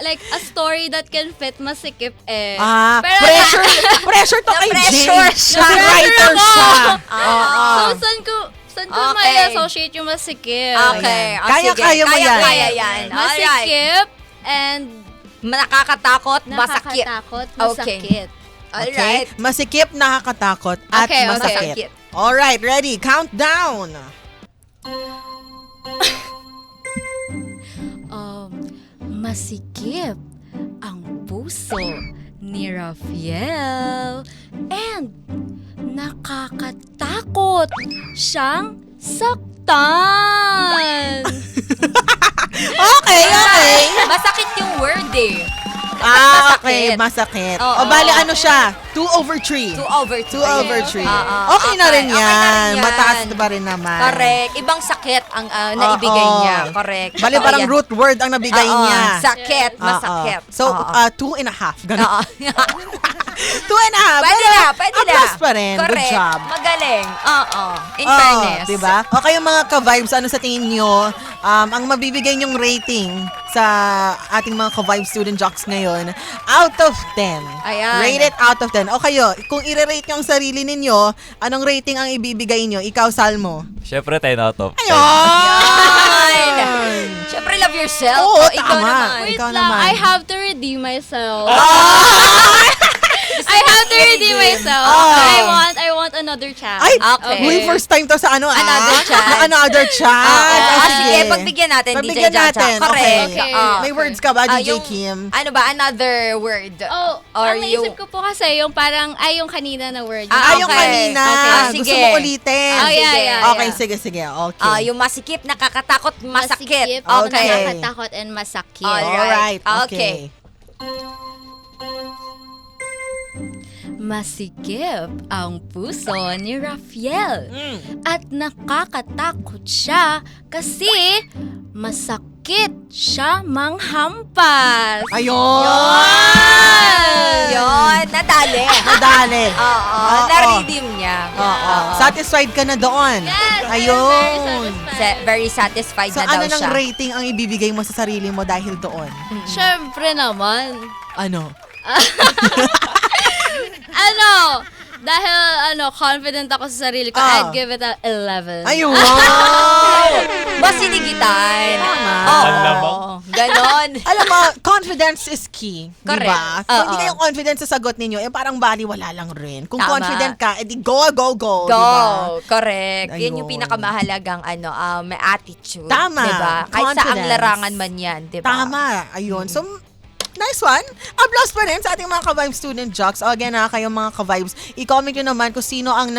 like a story that can fit masikip eh. Pero Pressure to kay Na-pressure James. siya. Writer Na-pressure siya. So, saan ko Okay. mai-associate yung masikip? Okay. Ayan. O, sige. Kaya mo yan. Kaya yan. Alright. Masikip and Nakakatakot, masakit. nakakatakot, Okay. masakit. Alright. Okay? Masikip, nakakatakot, at Okay, okay. masakit. Alright, ready? Countdown. Masikip ang puso ni Rafael and nakakatakot siyang saktan. Okay. Masakit yung word eh. Okay, masakit. Oo. O, bali ano siya? 2/3. 2/3. 2/3. Okay na Okay, rin okay na yan. rin yan. Mataas pa rin naman. Correct. Ibang sakit ang naibigay Oo. niya. Correct. Bali Totoo parang yan. root word ang nabigay Oo. niya. Sakit, Oo. masakit. So, Oo. 2.5. Ganun. Oo. 2.5. Pwede Pero, na, pwede na. applause pa rin. Correct. Good job. Magaling. Oo. In Oo, fairness. diba? O kayo mga ka-vibes, ano sa tingin nyo, ang mabibigay nyong rating sa ating mga ka-vibe student jocks ngayon, out of 10. Ayan. Rate it out of 10. O kayo, kung i-rate nyo ang sarili ninyo, anong rating ang ibibigay nyo? Ikaw, Salmo. Syempre 10 out of 10. Ayun! Siyempre, love yourself. Oo, O, ikaw tama. naman. Wait Ikaw lang, naman. I have to redeem myself. I have to redeem myself. Oh. I want another chance. Ay, Okay. uy, first time to sa ano, Another chance. Another chance. Oo. Ah, Sige, pagbigyan natin, Pagbigyan DJ Jaja. natin, Correct. okay. Oo. May words ka ba, DJ yung- Kim? Ano ba? Another word. Oh, Or ang naisip ko po kasi yung parang, yung kanina na word. Ah, Yung okay. kanina. Okay. Gusto Sige. mo ulitin? Oh, yeah, Sige. yeah. Okay, sige. Okay. Yung masikip, nakakatakot, masakit. Masikip, Okay. nakakatakot, and masakit. Alright. Alright. Okay. Masikip ang puso ni Rafael. At nakakatakot siya kasi masakit Higit siya manghampas. Ayun! Yun, nadali. Nadali. Oo, Oo. na-redeem niya. Oo. Satisfied ka na doon. Yes, Ayun. very satisfied. Very satisfied So na daw ano ng siya. rating ang ibibigay mo sa sarili mo dahil doon? Syempre naman. Ano? Dahil confident ako sa sarili ko, I'd give it a 11. Ayun! Mas sinigitan. Tama. Oo. Ganon. Alam mo, confidence is key. Correct. Diba? Kung hindi Oo. kayo confident sa sagot ninyo, parang baliwala lang rin. Kung Tama. confident ka, edi go. Go. Diba? Correct. Yan yung Ayun. pinakamahalagang may attitude. Tama. Diba? Kahit sa ang Confidence. larangan man yan. Diba? Tama. Ayun. So, nice one. Applause pa rin sa ating mga ka-Vibes student jocks. O again kayong mga ka-Vibes, i-comment nyo naman kung sino ang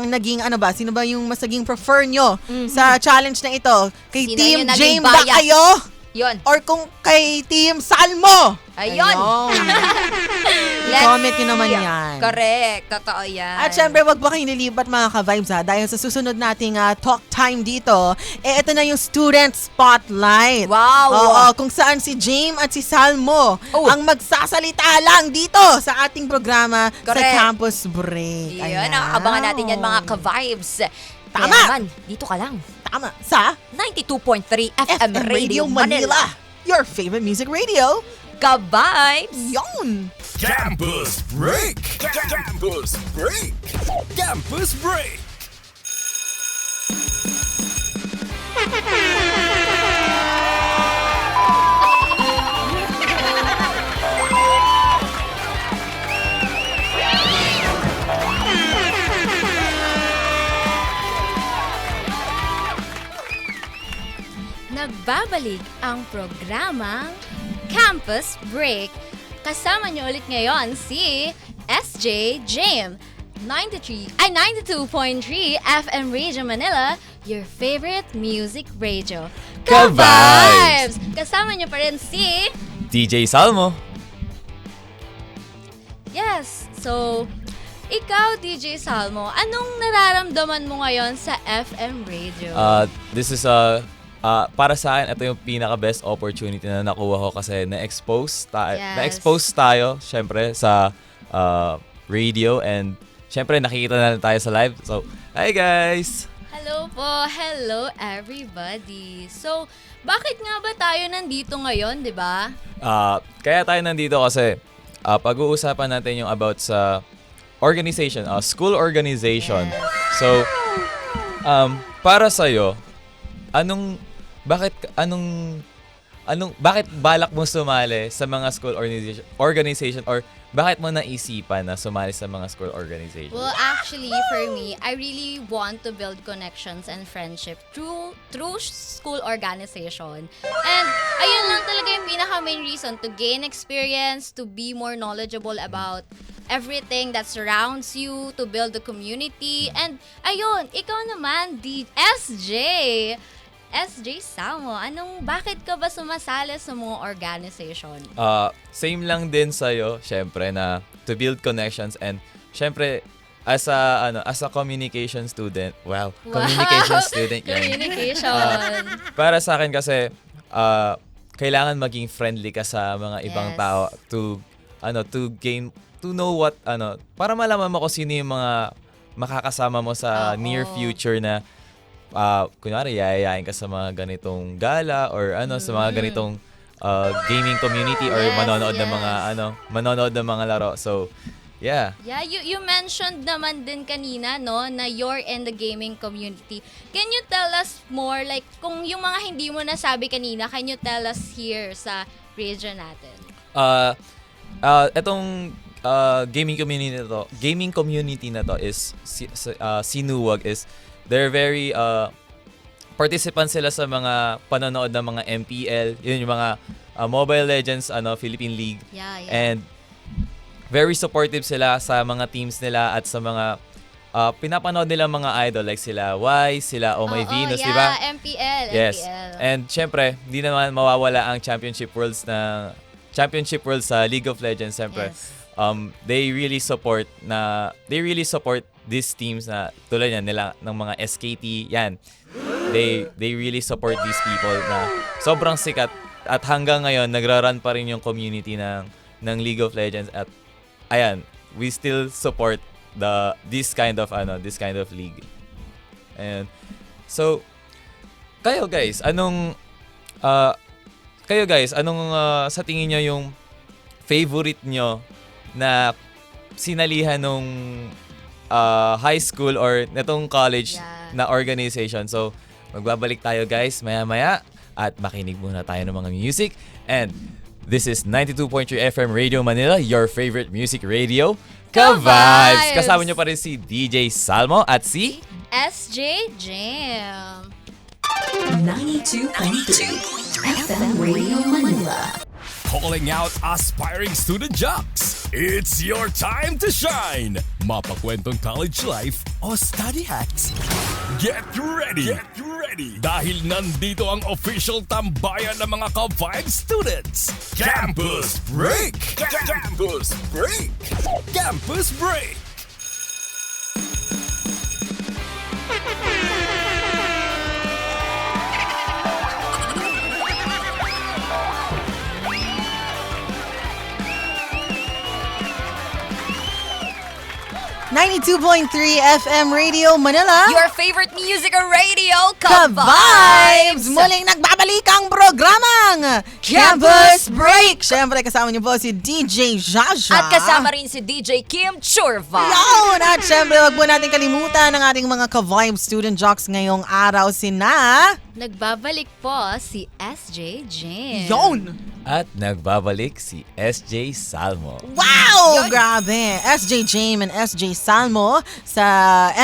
naging, sino ba yung mas naging prefer nyo sa challenge na ito. Kay Sino Team yung naging James ba bias? kayo? Yun. Or kung kay Team Salmo? Ayun. I-comment nyo naman yan. Correct. Totoo yan. At syempre, wag ba kayong nililipat mga ka-Vibes dahil sa susunod nating talk time dito, ito na yung Student Spotlight. Wow. Oo, kung saan si James at si Salmo ang magsasalita lang dito sa ating programa sa Correct. Campus Break. Yun. Abangan natin yan mga ka-vibes. Tama. Kaya naman, dito ka lang. Tama. Sa 92.3 FM Radio Manila. Your favorite music radio. Ka-vibes. Yon. Campus Break! Campus Break! Campus Break! Nagbabalik ang programang Campus Break. Kasama niyo ulit ngayon si SJ James. 92.3 FM Radio Manila, your favorite music radio. Ka-vibes! Kasama niyo pa rin si... DJ Salmo. Yes, so... Ikaw, DJ Salmo, anong nararamdaman mo ngayon sa FM radio? This is para sa akin, ito yung pinaka-best opportunity na nakuha ko kasi na-expose tayo, syempre, sa radio and syempre, nakikita na tayo sa live. So, hi guys! Hello po! Hello everybody! So, bakit nga ba tayo nandito ngayon, di ba? Kaya tayo nandito kasi pag-uusapan natin yung about sa organization, school organization. So, para sa'yo, bakit balak mo sumali sa mga school organization or bakit mo naisipan na sumali sa mga school organization? Well, actually, for me, I really want to build connections and friendship through school organization. And ayun lang talaga yung pinaka-main reason to gain experience, to be more knowledgeable about everything that surrounds you, to build the community. And ayun, ikaw naman, SJ Samo, bakit ka ba sumasali sa mga organization? Same lang din sa'yo, syempre, na to build connections and syempre, as a communication student, communication student yan. Communication. Para sa akin kasi, kailangan maging friendly ka sa mga ibang Yes. tao to know what, para malaman mo kung sino yung mga makakasama mo sa Oo. near future na kunwari, yayayain ka sa mga ganitong gala or sa mga ganitong gaming community or Yes, manonood ng yes. manonood ng mga laro. So, yeah. Yeah, you mentioned naman din kanina, no, na you're in the gaming community. Can you tell us more, like, kung yung mga hindi mo nasabi kanina, can you tell us here sa region natin? Etong gaming community na to is Sinuwag is they're very participants sila sa mga panonood ng mga MPL, yun yung mga Mobile Legends Philippine League. Yeah. And very supportive sila sa mga teams nila at sa mga pinapanood nila mga idol like sila Y, sila Oh My Venus, di ba? MPL. Yes. And syempre, di naman mawawala ang Championship Worlds sa League of Legends, syempre. Yes. They really support these teams na tulad yan nila ng mga SKT, yan. they really support these people na sobrang sikat at hanggang ngayon nagra-run pa rin yung community ng League of Legends at ayan, we still support this kind of league. And so kayo guys, anong sa tingin nyo yung favorite nyo na sinalihan nung high school or netong college na organization? So, magbabalik tayo guys maya-maya at makinig muna tayo ng mga music. And this is 92.3 FM Radio Manila, your favorite music radio, Ka-Vibes! Kasama nyo pa rin si DJ Salmo at si SJ Jam. 92.3 FM Radio Manila. Calling out aspiring student jocks. It's your time to shine. Mapakwentong college life o study hacks. Get ready! Get ready! Dahil nandito ang official tambayan ng mga Ka-Vibes students. Campus Break! Campus Break! Campus Break! FM Radio Manila. Your favorite music radio, Ka-Vibes! Ka-Vibes! Muling nagbabalik ang programang Campus Break! Siyempre, kasama niyo po si DJ Jaja. At kasama rin si DJ Kim Churva. Yun! At siyempre, wag po natin kalimutan ang ating mga Ka-Vibes student jocks ngayong araw sina... Nagbabalik po si SJ Jam. Yun! at nagbabalik si SJ Salmo. Wow! Grabe! SJ Jame and SJ Salmo sa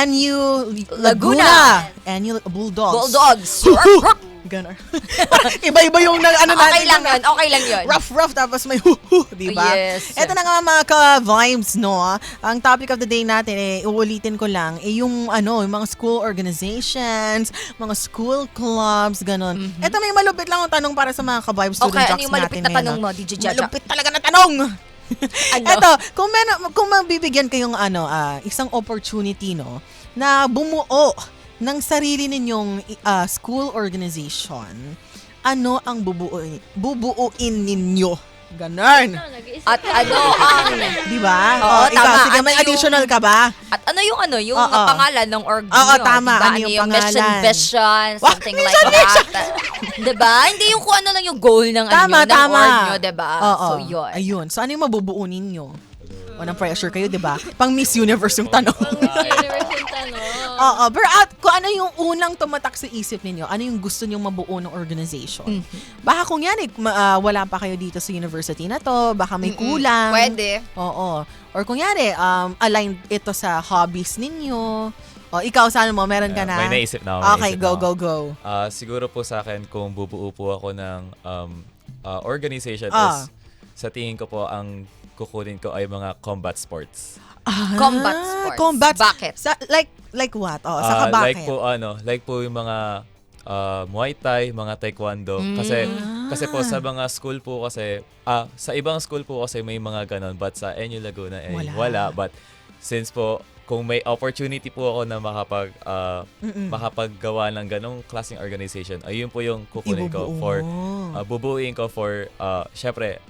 NU Laguna. NU Bulldogs. Bulldogs. Ganon. Iba-iba yung ano Okay natin. lang yun. Okay lang yun. Rough tapos may hu-hu, di ba? Yes. Ito na nga mga ka-vibes, no? Ang topic of the day natin, uulitin ko lang, yung yung mga school organizations, mga school clubs, ganon. Ito may malupit lang ang tanong para sa mga ka-vibes student Okay, jocks ano yung malupit natin na ngayon, tanong no? mo, DJ Jaja? Malupit talaga na tanong! Ano? Ito, kung mabibigyan kayong isang opportunity, no, na bumuo ng sarili ninyong school organization, ano ang bubuuin ninyo? Ganon. At ano ang... Di ba? Oo, Ikaw, tama. sige, may Ano additional ka ba? At ano yung Oo. pangalan ng org Oo, nyo? tama. Diba? Ano yung mission, pangalan? vision, Wah, something mission, like that. Diba? Hindi yung kung ano lang yung goal ng, Tama. ng org nyo, diba? Oo. So, yun. Ayun. So, ano yung mabubuo ninyo? Walang pressure kayo, di ba? Pang Miss Universe yung tanong. Oo, pero kung ano yung unang tumatak sa isip ninyo, ano yung gusto nyong mabuo ng organization? Baka kung yan, wala pa kayo dito sa university na to, baka may kulang. Pwede. Oo. Or kung yan, aligned ito sa hobbies ninyo. O, ikaw, Salmo, meron ka na? May naisip na ako. Okay, go. Siguro po sa akin, kung bubuo po ako ng organization is, sa tingin ko po, ang kukunin ko ay mga combat sports. Combat sports. Combat. Bakit? Like what? Saka bakit? Like po yung mga Muay Thai, mga Taekwondo. Kasi po sa mga school po kasi, sa ibang school po kasi may mga ganon, but sa NU Laguna wala. But since po, kung may opportunity po ako na makapaggawa ng ganong klaseng organization, ayun po yung kukunin ko for, bubuuin ko for, syempre,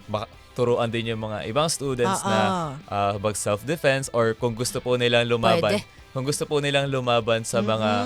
turuan din yung mga ibang students na mag self-defense or kung gusto po nilang lumaban. Pwede. Kung gusto po nilang lumaban sa mga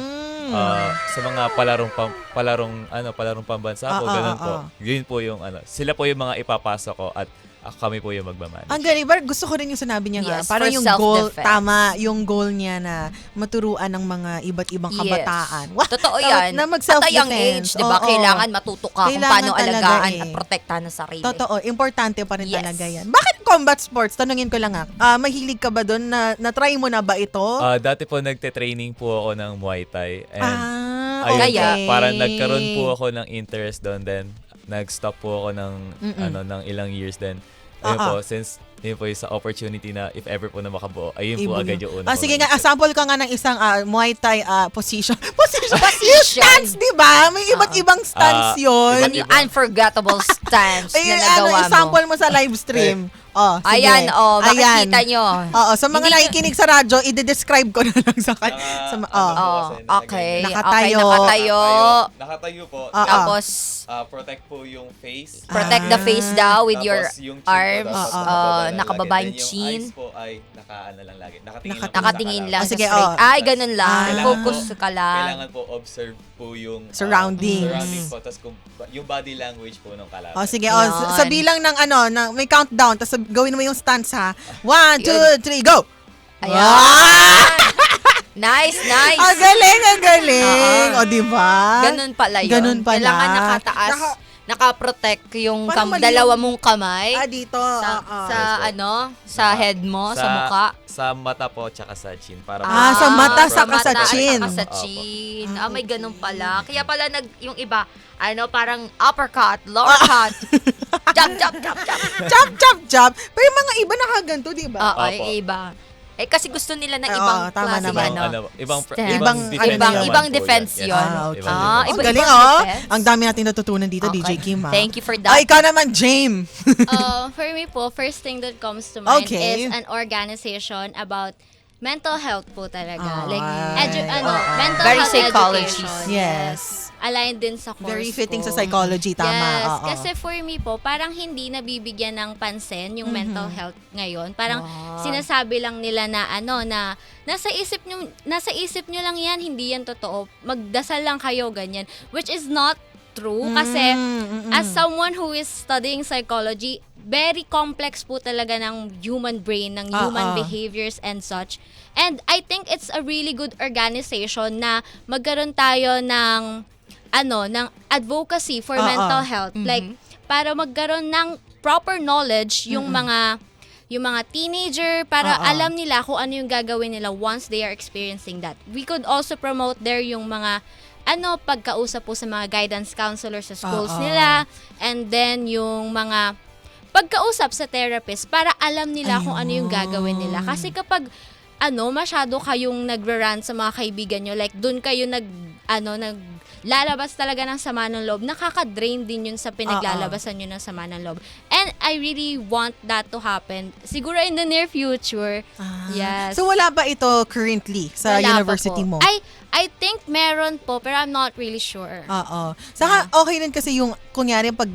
palarong pambansa po, ganun po. Yun po yung sila po yung mga ipapasok ko at kami po yung magmamanage. Ang galing, gusto ko rin yung sinabi niya Yes, parang for yung goal, self-defense. tama, yung goal niya na maturuan ng mga iba't ibang kabataan. Yes. Totoo yan. Na At a mag-self-defense. young age, di ba? Oo. Kailangan matuto ka kung Kailangan paano talaga alagaan eh. at protektahan ng sarili. Totoo, importante pa rin Yes. talaga yan. Bakit combat sports? Tanungin ko lang mahilig ka ba doon? Na-try mo na ba ito? Dati po nagte-training po ako ng Muay Thai. And Okay. Kaya, parang nagkaroon po ako ng interest doon, then nag-stop po ako ng ilang years then. Ayun po, since yun po yung sa opportunity na if ever po na makabuo, ayun po agad yung una. Sige nga, sample ka nga ng isang Muay Thai position. Position. Position. Stance, di ba? May iba't ibang stance yun. Ano yung unforgettable stance na Ay, nagawa mo? sample mo sa live stream. Oh, sige. Ayan, Ayan. makikita nyo. Oo, sa mga Hindi- nakikinig sa radyo, i-describe ko na lang sa kanya. Okay, Nakatayo. nakatayo. Nakatayo po. Tapos, Protect po yung face. protect the face daw with Tapos your yung chin po arms. dapat nakababa lang Nakababa lagi. yung Then chin. Yung eyes po ay nakaano lang lagi. Nakatingin lang Ah, sa sige, straight. Ay, ganun lang. Kailangan Focus po- ka lang. Kailangan po observe po yung Surroundings. surroundings po. Tapos yung body language po ng kalaban. Oh, sige. Yan. Sa bilang ng may countdown, tapos gawin mo yung stance ha. 1, 2, 3, go! Ayan. Nice, nice. Ang galing, ang galing. O, di ba? Ganun pala yun. Ganun pala. Kailangan nakataas, nakaprotect yung Parang mali dalawa yung- mong kamay. Dito. Sa head mo, sa mukha. Sa mata po, tsaka sa chin. Para Sa mata, sa saka sa mata, chin. saka sa chin. May ganun pala. Kaya pala yung iba, parang uppercut, lower cut. Jump, jump, jump, jump. Chop, chop, chop. Pero yung mga iba nakaganto, di ba? Oo, Opo. yung iba. Kasi gusto nila ng Oo, ibang tama klaseng naman. ibang stance. defense naman ibang po defense yan. yun. Yes, ibang Ah, defense. Ang iba- galing, ibang defense. Ang dami natin natutunan dito, Okay. DJ Kim, ha? Thank you for that. Ikaw naman, James. For me po, first thing that comes to mind Okay. is an organization about mental health po talaga. Ay. Like, mental Very health psychology. education. Yes. Aligned din sa course Very fitting ko. sa psychology, tama. Yes, Oo. kasi for me po, parang hindi nabibigyan ng pansin yung mental health ngayon. Parang sinasabi lang nila na na nasa isip nyo lang yan, hindi yan totoo. Magdasal lang kayo, ganyan. Which is not true kasi as someone who is studying psychology, very complex po talaga ng human brain, ng human behaviors and such. And I think it's a really good organization na magkaroon tayo ng ng advocacy for mental health. Like, para magkaroon ng proper knowledge yung mga teenager para alam nila kung ano yung gagawin nila once they are experiencing that. We could also promote there yung mga pagkausap po sa mga guidance counselors sa schools nila, and then yung mga pagkausap sa therapist para alam nila kung ano yung gagawin nila. Kasi kapag masyado kayong nagra-rant sa mga kaibigan nyo, like doon kayo lalabas talaga ng sama ng loob, nakaka-drain din yun sa pinaglalabasan nyo ng sama ng loob. And I really want that to happen. Siguro in the near future. Yes. So, wala ba ito currently sa Wala pa university po. mo? I think meron po, pero I'm not really sure. Oo. Saka okay rin kasi yung kunyari pag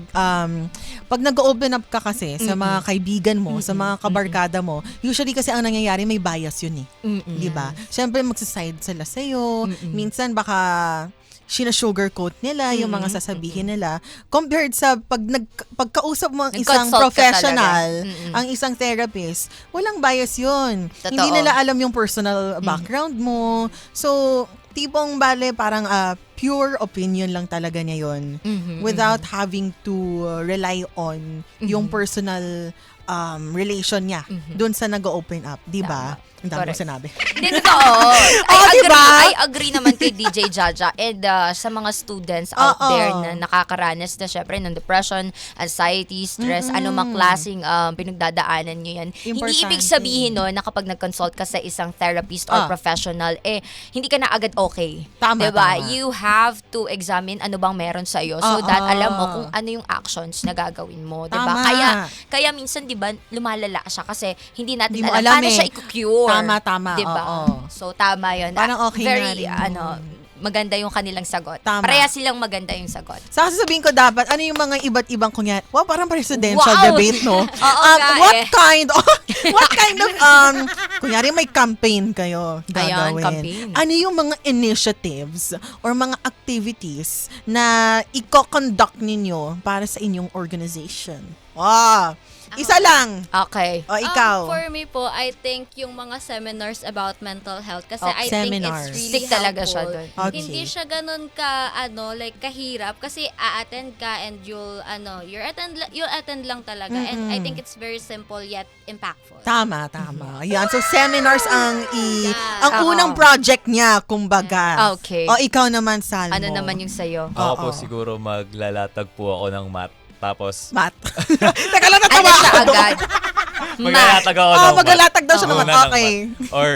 nag-open up ka kasi sa mga kaibigan mo, sa mga kabarkada mo, usually kasi ang nangyayari may bias yun eh. 'Di ba? Syempre magsaside sila sa iyo. Minsan baka sina-sugarcoat nila yung mga sasabihin nila compared sa pagkausap mo ang isang Nag-consult ka professional, talaga. ang isang therapist, walang bias yun. Totoo. Hindi nila alam yung personal background mo. So, tipong parang pure opinion lang talaga niya yun without having to rely on yung personal relation niya doon sa nag-open up. Di ba? Ang dami Correct. mo sinabi. Hindi, totoo. diba? I agree naman kay DJ Jaja and sa mga students out there na nakakaranas na syempre ng depression, anxiety, stress, anumang klaseng pinagdadaanan nyo yan. Hindi Importante. ibig sabihin no, na kapag nag-consult ka sa isang therapist or professional, hindi ka na agad okay. Tama, diba? tama. You have to examine ano bang meron sa iyo so that alam mo kung ano yung actions na gagawin mo. Diba? Tama. Kaya minsan, diba, lumalala siya kasi hindi natin Hindi mo alam alam paano eh. siya i-cure. Tama, Diba? oo. So, tama yun. Parang okay Very, nga rin. maganda yung kanilang sagot. Tama. Pareha silang maganda yung sagot. Saka sasabihin ko dapat, ano yung mga iba't ibang kunyari, parang presidential Wow! debate, no? Oo nga what eh. kind of, kunyari may campaign kayo Ayan, gagawin. campaign. Ano yung mga initiatives or mga activities na i-conduct ninyo para sa inyong organization? Isa lang. Okay. O, ikaw. For me po, I think yung mga seminars about mental health kasi I Seminars. think it's really Stick talaga siya helpful. dun. Okay. Hindi siya ganun ka kahirap kasi a-attend ka and you'll attend lang talaga, and I think it's very simple yet impactful. Tama. Ayan. So, seminars ang Oo. unang project niya, kumbaga. Okay. O, ikaw naman, Salmo. Ano naman yung sa'yo? Ako po Oo. siguro maglalatag po ako ng math. Tapos, Matt. Teka lang, Ano natawa siya ako. agad? maglalatag ako ng math. maglalatag daw siya ng Una math. Okay. math. Or,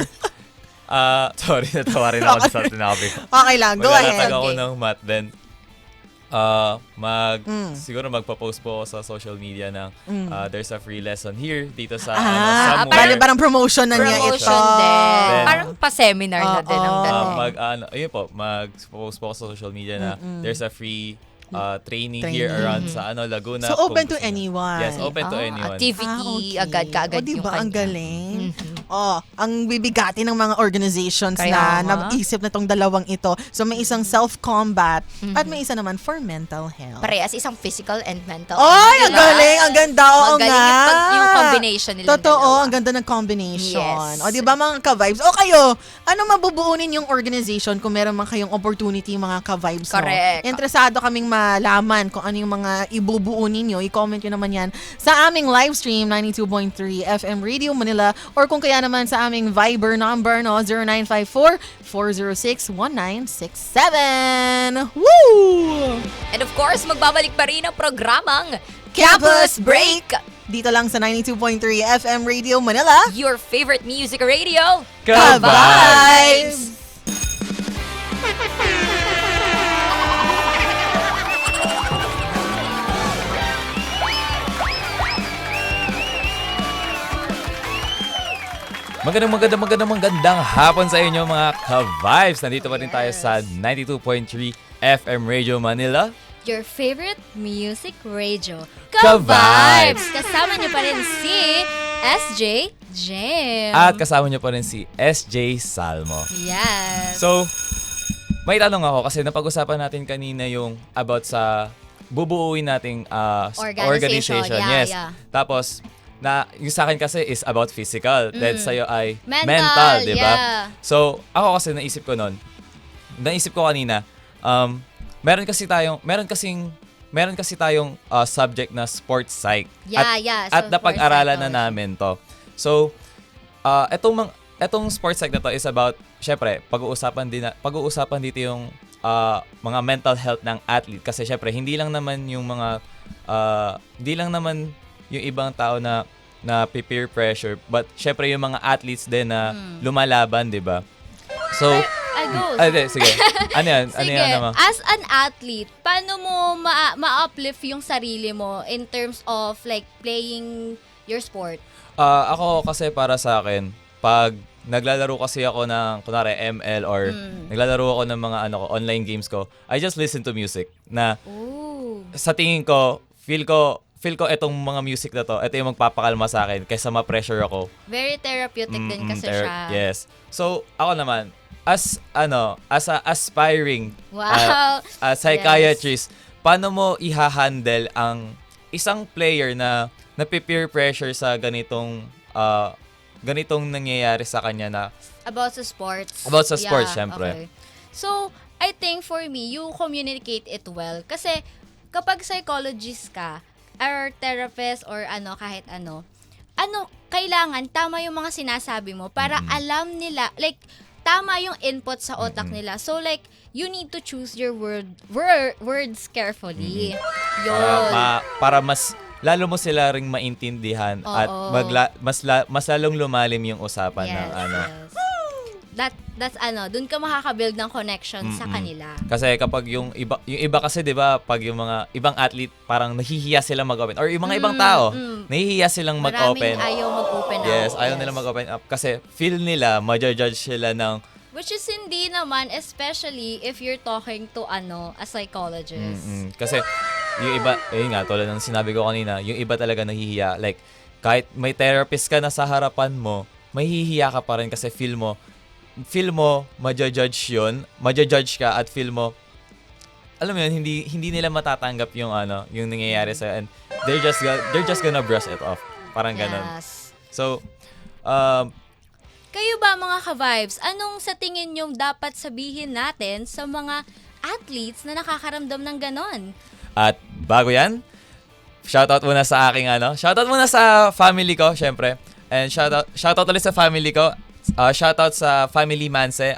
sorry, natawa rin ako sa sinabi ko. Okay lang, go Maglalatag ahead. ako Okay. ng math, then, Siguro magpo-post po ako sa social media ng there's a free lesson here dito sa Bali, somewhere. parang promotion na niya ito. Promotion din. Then, Parang pa-seminar na din ang dating. Ayun po, mag-post po ako sa social media na there's a free training Training. here around sa Laguna. So, open Kung to gusto niyo. anyone. Yes, open to anyone. Activity, Okay. agad-kaagad yung diba? Ang kanya. galing. Ang bibigati ng mga organizations Kaya na nga. nag-isip na tong dalawang ito. So, may isang self-combat at may isa naman for mental health. Parehas, isang physical and mental. Ay, ang Diba? galing! Ang ganda! Oo Magaling nga! yung combination nila. Totoo, ang ganda ng combination. Yes. O, di ba mga ka-vibes? O kayo, ano mabubuunin yung organization kung meron man kayong opportunity mga ka-vibes, no? Correct. Interesado kaming malaman kung ano yung mga ibubuo ninyo. I-comment nyo naman yan sa aming live stream, 92.3 FM Radio Manila, or kung kaya naman sa aming Viber number, no, 0954-406-1967. Woo! And of course, magbabalik pa rin ang programang Campus Break! Dito lang sa 92.3 FM Radio Manila. Your favorite music radio. Ka-vibes! Magandang hapon sa inyo mga ka-vibes. Nandito pa rin tayo sa 92.3 FM Radio Manila. Your favorite music radio. Ka-vibes! Kasama niyo pa rin si SJ Jam. At kasama niyo pa rin si SJ Salmo. Yes. So, may tanong ako kasi napag-usapan natin kanina yung about sa bubuuin nating Organization. Yeah, Yes. yeah. Tapos, yung sa akin kasi is about physical. Then sa'yo ay Mental, di ba? yeah. So, ako kasi naisip ko kanina, meron kasi tayong subject na sports psych. Yeah, At so napag-aralan sports na namin to. So, etong sports psych na to is about, syempre, pag-uusapan dito yung mga mental health ng athlete. Kasi syempre, hindi lang naman yung ibang tao na peer pressure, but syempre yung mga athletes din na lumalaban, di ba? So, sige. Ano yan? Ano Sige, yan naman? as an athlete, paano mo ma-uplift yung sarili mo in terms of like playing your sport? Ako kasi para sa akin, pag naglalaro kasi ako ng, kunwari, ML or naglalaro ako ng mga online games ko, I just listen to music na Ooh. sa tingin ko, feel ko etong mga music na to, ito yung magpapakalma sa akin kaysa ma-pressure ako. Very therapeutic din kasi siya. Yes. So, ako naman, as a aspiring Wow. psychiatrist, paano mo iha-handle ang isang player na nape-peer pressure sa ganitong nangyayari sa kanya na About sa sports. About sa sports, syempre. Okay. So, I think for me, you communicate it well. Kasi, kapag psychologist ka, or therapist, or kahit kailangan tama yung mga sinasabi mo para alam nila, like, tama yung input sa otak nila. So, like, you need to choose your words carefully. Yun. para mas lalo mo sila ring maintindihan at Oo. mas lalong lumalim yung usapan ng Yes. That's dun ka makaka-build ng connection sa kanila. Kasi kapag yung iba kasi 'di ba, pag yung mga ibang athlete parang nahihiya sila mag-open or yung mga ibang tao, nahihiya silang mag-open. Maraming ayaw mag-open up. Yes, ayaw nila mag-open up kasi feel nila ma-judge sila ng Which is hindi naman, especially if you're talking to a psychologist. kasi yung iba, nga tulad ng sinabi ko kanina, yung iba talaga nahihiya. Like kahit may therapist ka na sa harapan mo, mahihiya ka pa rin kasi feel mo ma-judge ka at feel mo, alam mo yun, hindi nila matatanggap yung yung nangyayari sa and they're just gonna brush it off. Parang ganun. Yes. So, Kayo ba mga ka-vibes, anong sa tingin nyo dapat sabihin natin sa mga athletes na nakakaramdam ng ganon? at bago yan, shoutout muna sa aking shoutout muna sa family ko, syempre. And shoutout ulit sa family ko. Shoutout sa Family Manse,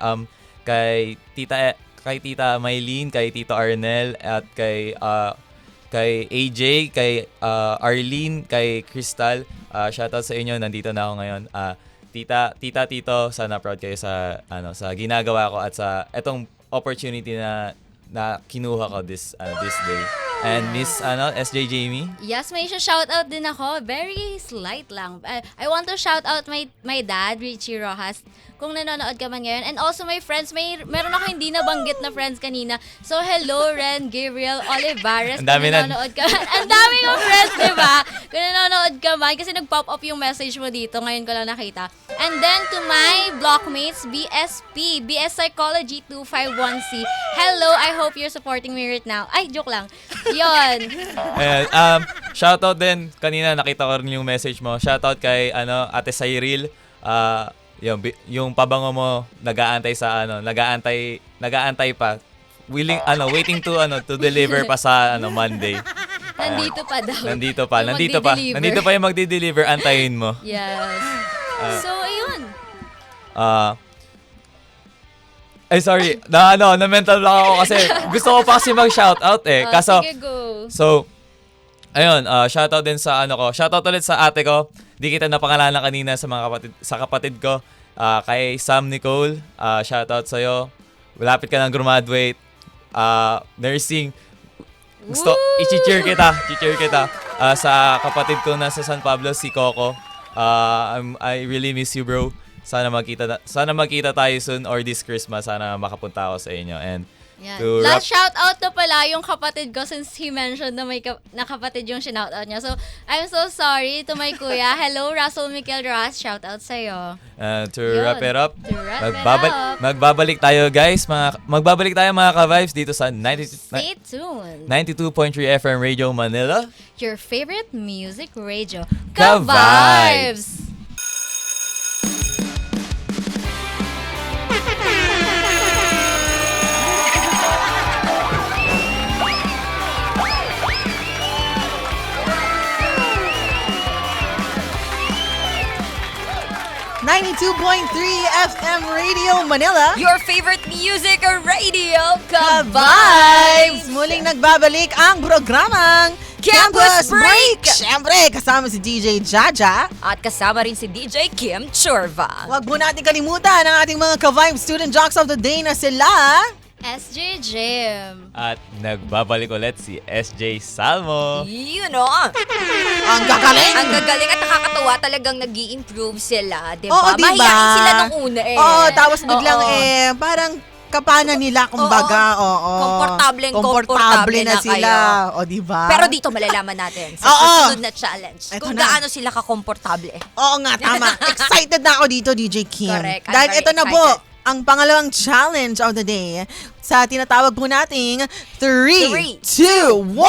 kay Tita Maylene, kay Tito Arnel, at kay AJ, kay Arlene, kay Crystal. Shoutout sa inyo, nandito na ako ngayon. Tito, sana proud kayo sa sa ginagawa ko at sa etong opportunity na na kinuha ko this day. And Miss SJ Jamie. Yes, may shout-out din ako. Very slight lang. I want to shout out my dad, Richie Rojas, kung nanonood ka man ngayon. And also my friends. Meron ako hindi nabanggit na friends kanina. So, hello, Ren, Gabriel, Olivares. Ang dami kung nanonood ka man. Ang dami kong friends, di ba? Kung nanonood ka man, kasi nag-pop up yung message mo dito. Ngayon ko lang nakita. And then to my blockmates, BSP, BS Psychology 251C. Hello, I hope you're supporting me right now. Ay, joke lang. Yon. Ayan, shoutout din. Kanina nakita ko rin yung message mo. Shoutout kay Ate Cyril. Yung pabango mo nag-aantay pa. Waiting to deliver pa sa Monday. Nandito pa daw. Nandito pa yung magdi-deliver. Antayin mo. Yes. So, ayun. Sorry. Na-mental lang ako kasi gusto ko pa kasi mag-shoutout eh. Kaso, Sige, go. so, ayun, shoutout din sa shoutout ulit sa ate ko. Di kita napangalanan kanina sa kapatid ko. Kay Sam Nicole, shoutout sa'yo. Malapit ka ng graduate. Nursing. Gusto, i-cheer kita. Sa kapatid ko na sa San Pablo, si Coco. I really miss you, bro. Sana magkita tayo soon or this Christmas. Sana makapunta ako sa inyo. And Yan. to Last shout out na pala yung kapatid ko since he mentioned na na kapatid yung shinout out niya. So, I'm so sorry to my kuya. Hello, Russell Mikel Ross. Shout out sa'yo. to Yun. wrap it up, To wrap it up. magbabalik tayo guys. Magbabalik tayo mga ka-vibes dito sa Stay tuned. 92.3 FM Radio Manila. Your favorite music radio. Ka-vibes! Ka-vibes! FM Radio Manila. Your favorite music radio, Ka-vibes! Ka-vibes! Muling nagbabalik ang programang Campus Break! Siyempre, kasama si DJ Jaja. At kasama rin si DJ Kim Chorva. Huwag mo natin kalimutan ang ating mga Ka-vibes Student Jocks of the Day na sila. SJ Jim. At nagbabalik ulit si SJ Salmo. You know, Ang gagaling! ang gagaling at nakakatawa, talagang nag-i-improve sila, di Oo, ba? diba? Mahihain sila nung una eh. Oo, tapos biglang Oo. parang kapanan nila, kumbaga. Oo. Komportable na na sila. kayo. O, diba? Pero dito malalaman natin sa Oo. susunod na challenge Eto kung na. gaano sila kakomportable. Oo nga, tama. Excited na ako dito, DJ Kim. Correct. I'm Dahil very ito na po, excited. ang pangalawang challenge of the day sa tinatawag po nating 3, 2, 1,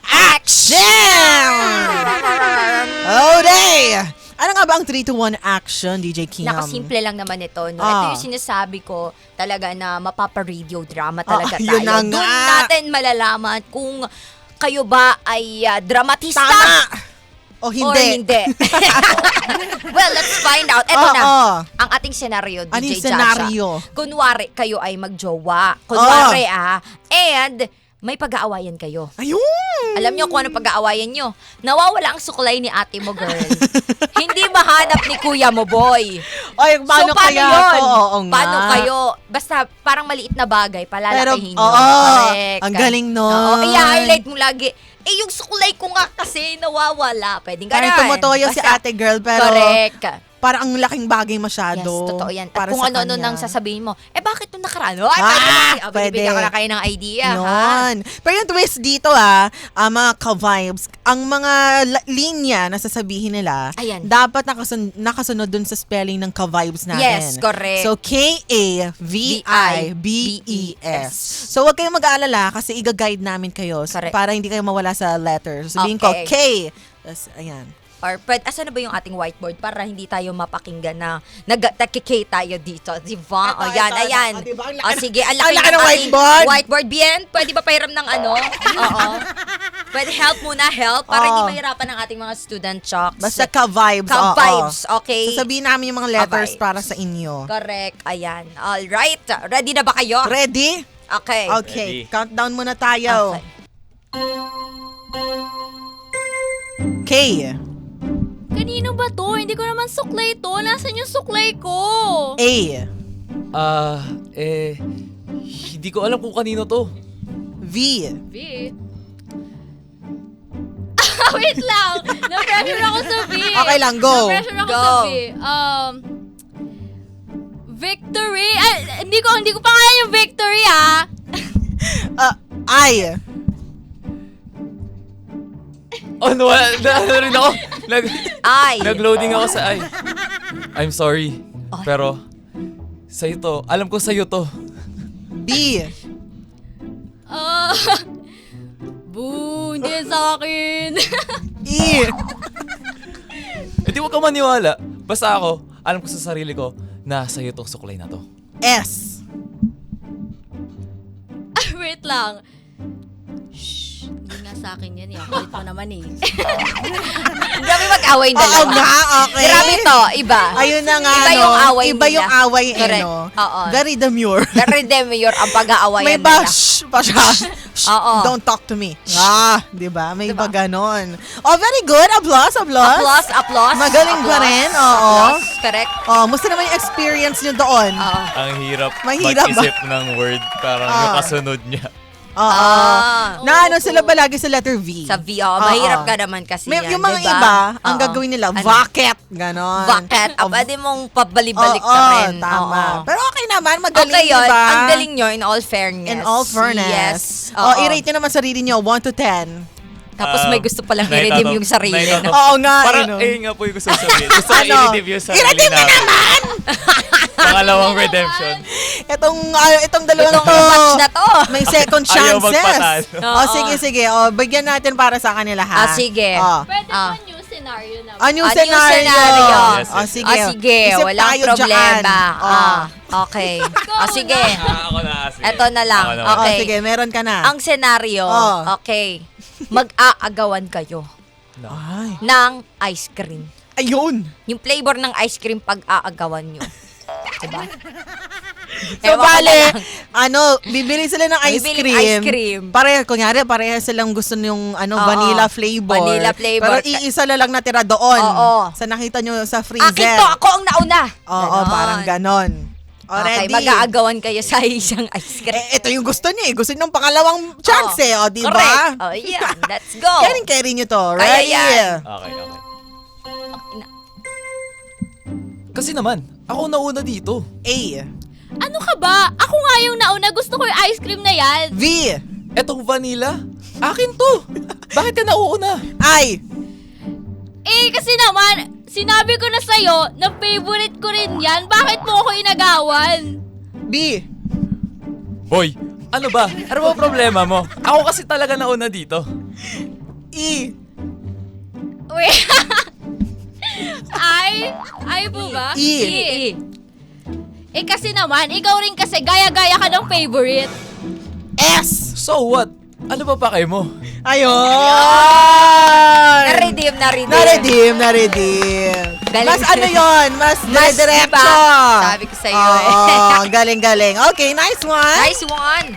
action! Oh, day! Ano nga ba ang 3 to 1 action, DJ Kim? Nakasimple lang naman ito. No? Ah. Ito yung sinasabi ko talaga na mapapa-radio drama talaga tayo. Yun na nga. Doon natin malalaman kung kayo ba ay dramatista Tama! O hindi? or hindi. Well, let's find out. Ito na. Oo. Ang ating senaryo, DJ Ano yung Jaja. senaryo? Kunwari, kayo ay magjowa. Kunwari, and may pag-aawayan kayo. Ayun! Alam niyo kung ano pag-aawayan niyo? Nawawala ang suklay ni ate mo, girl. Hindi mahanap ni kuya mo, boy. Ay, paano kaya yun? to? Oo nga. Paano kayo? Basta parang maliit na bagay, palalakihin Pero, nyo. oo, Correct. ang galing nun. Oo, i-highlight mo lagi. Yung suklay ko nga kasi nawawala. Pwedeng ganun. Parang tumutoyo si Basta- ate girl, pero Correct. parang ang laking bagay masyado. Yes, totoo yan. At para kung sa ano-ano kanya. nang sasabihin mo, bakit nung nakaraan? Ay, pwede. pwede. Binibigyan ko na kayo ng idea, ha? Yun. Pero yung twist dito mga ka-vibes, ang mga linya na sasabihin nila, Ayan. dapat nakasunod dun sa spelling ng ka-vibes natin. Yes, correct. So, K-A-V-I-B-E-S. So, huwag kayong mag-aalala kasi iga-guide namin kayo Correct. para hindi kayo mawala sa letter. So, sabihin ko, Okay. K. Tapos, ayan. Or, asan na ba yung ating whiteboard para hindi tayo mapakinggan na nag-K tayo dito? Di ba? Ito, O, yan, ito, ayan. ito. O, diba? Ang O, laki- sige, ang ang laki laki ng ng ating whiteboard. whiteboard. Bien, pwede ba pahiram ng ano? Oo. Pwede help muna, help. Para Oo. hindi mahirapan ng ating mga student chocks. Basta ka-vibes. Ka-vibes, oo. okay. Sasabihin namin yung mga letters Ka-vibes. para sa inyo. Correct, ayan. Alright, ready na ba kayo? Ready? Okay. Okay. Ready. Countdown muna tayo. Okay. K. Kanino ba to? Hindi ko naman suklay to. Nasaan yung suklay ko? A. Hindi ko alam kung kanino to. V. V. Wait lang. Na-pressure ako sa V. Okay lang, go. Na-pressure ako Go. sa V. Victory. Ay, hindi ko pa kaya yung victory, ah. I. Oh, no, ano rin ako. Ay. Nag-loading ako sa ay. I'm sorry. Pero, sa'yo to. Alam ko sa'yo to. B. Boo, hindi yan sa akin. E. Hindi huwag ka maniwala. Basta ako, alam ko sa sarili ko na sa'yo tong suklay na to. S. Wait lang. Shh, hindi nga sa akin yan eh. Kulit mo naman eh. Hindi kami mag-away Oo dalawa. nga, okay. Grabe to, iba. Ayun na nga, Iba no? yung away Iba nila. yung away, Correct. no? Oo. Very demure. Very demure ang pag-aawayan May nila. bash pa siya. Shh, Oo. don't talk to me. Di ba? May Diba? iba ganon. Oh, very good. Applause. Applause. Magaling pa rin. Oo. Applause. Correct. Oh, musta naman yung experience nyo doon? Oo. Ang hirap Mahirap ba? mag-isip ng word. Parang yung kasunod niya. Oo. Ah. Na ano sila ba lagi sa letter V? Sa V, mahirap ka naman kasi May, yan, yung mga diba? iba, ang Oo. gagawin nila, Ano? bucket. Ganon. Bucket. Pwede mong pabalibalik Oo, ka rin. tama. Oo. Pero okay naman, magaling, Okay yun. diba? Ang galing nyo in all fairness. In all fairness. Yes. Oh, Oo. i-rate nyo naman sarili nyo, 1 to 10. Tapos may gusto palang 9 i-redeem out of- yung sarili. 9 out no? of- Oo nga, Parang, no? nga po yung gusto ko sabihin. Gusto ko Ano? i-redeem yung sarili I-redeem mo namin. Pangalawang redemption. Itong dalawang Itong to. match na to. May second Ayaw chances. magpatalo. Oh, sige. Oh, bigyan natin para sa kanila, ha? Sige. Oh. Pwede Ah. po new scenario naman. A new A new scenario. scenario. Yes, Oh, yes. sige. Sige, Isip walang tayo problema. dyan. Oh. Okay. Sige. Ako na kasi. Eto na lang. Ako na. Oh, Okay. sige, meron ka na. Ang senaryo, Oh. okay, mag-aagawan kayo Ay. ng ice cream. Ayun. Yung flavor ng ice cream pag-aagawan nyo. Diba? So, bale, bibili sila ng ice Bibili cream. ice cream. Kunyari, pareha silang gusto yung Oo. vanilla flavor. Vanilla flavor. Pero iisa na lang natira doon. Oo. Sa nakita nyo sa freezer. Akin to, ako ang nauna. Oo, Ganon. parang ganon. Okay, Already. mag-aagawan kayo sa isang ice cream. Ito yung gusto niya eh. Gusto niya ng pangalawang chance eh. O, di ba? Correct. Oh, yeah. Let's go. Carry nyo to. Kaya Ready? yan. Okay. Kasi naman, ako nauna dito. A. Ano ka ba? Ako nga yung nauna. Gusto ko yung ice cream na yan. V. Etong vanilla, akin to. Bakit ka nauuna? I. Kasi naman, sinabi ko na sa'yo na favorite ko rin yan. Bakit mo ako inagawan? B. Boy, ano ba? Ano ba problema mo? Ako kasi talaga nauna dito. E. Wait. Ay po ba? E. Kasi naman, ikaw rin kasi gaya-gaya ka ng favorite. S. So what? Ano ba pa kayo mo? Ayun! Na-redeem. Galing. Mas ano yun? Mas dire-diretso. diba? Sabi ko sa'yo Oo, galing. Okay, nice one. Nice one.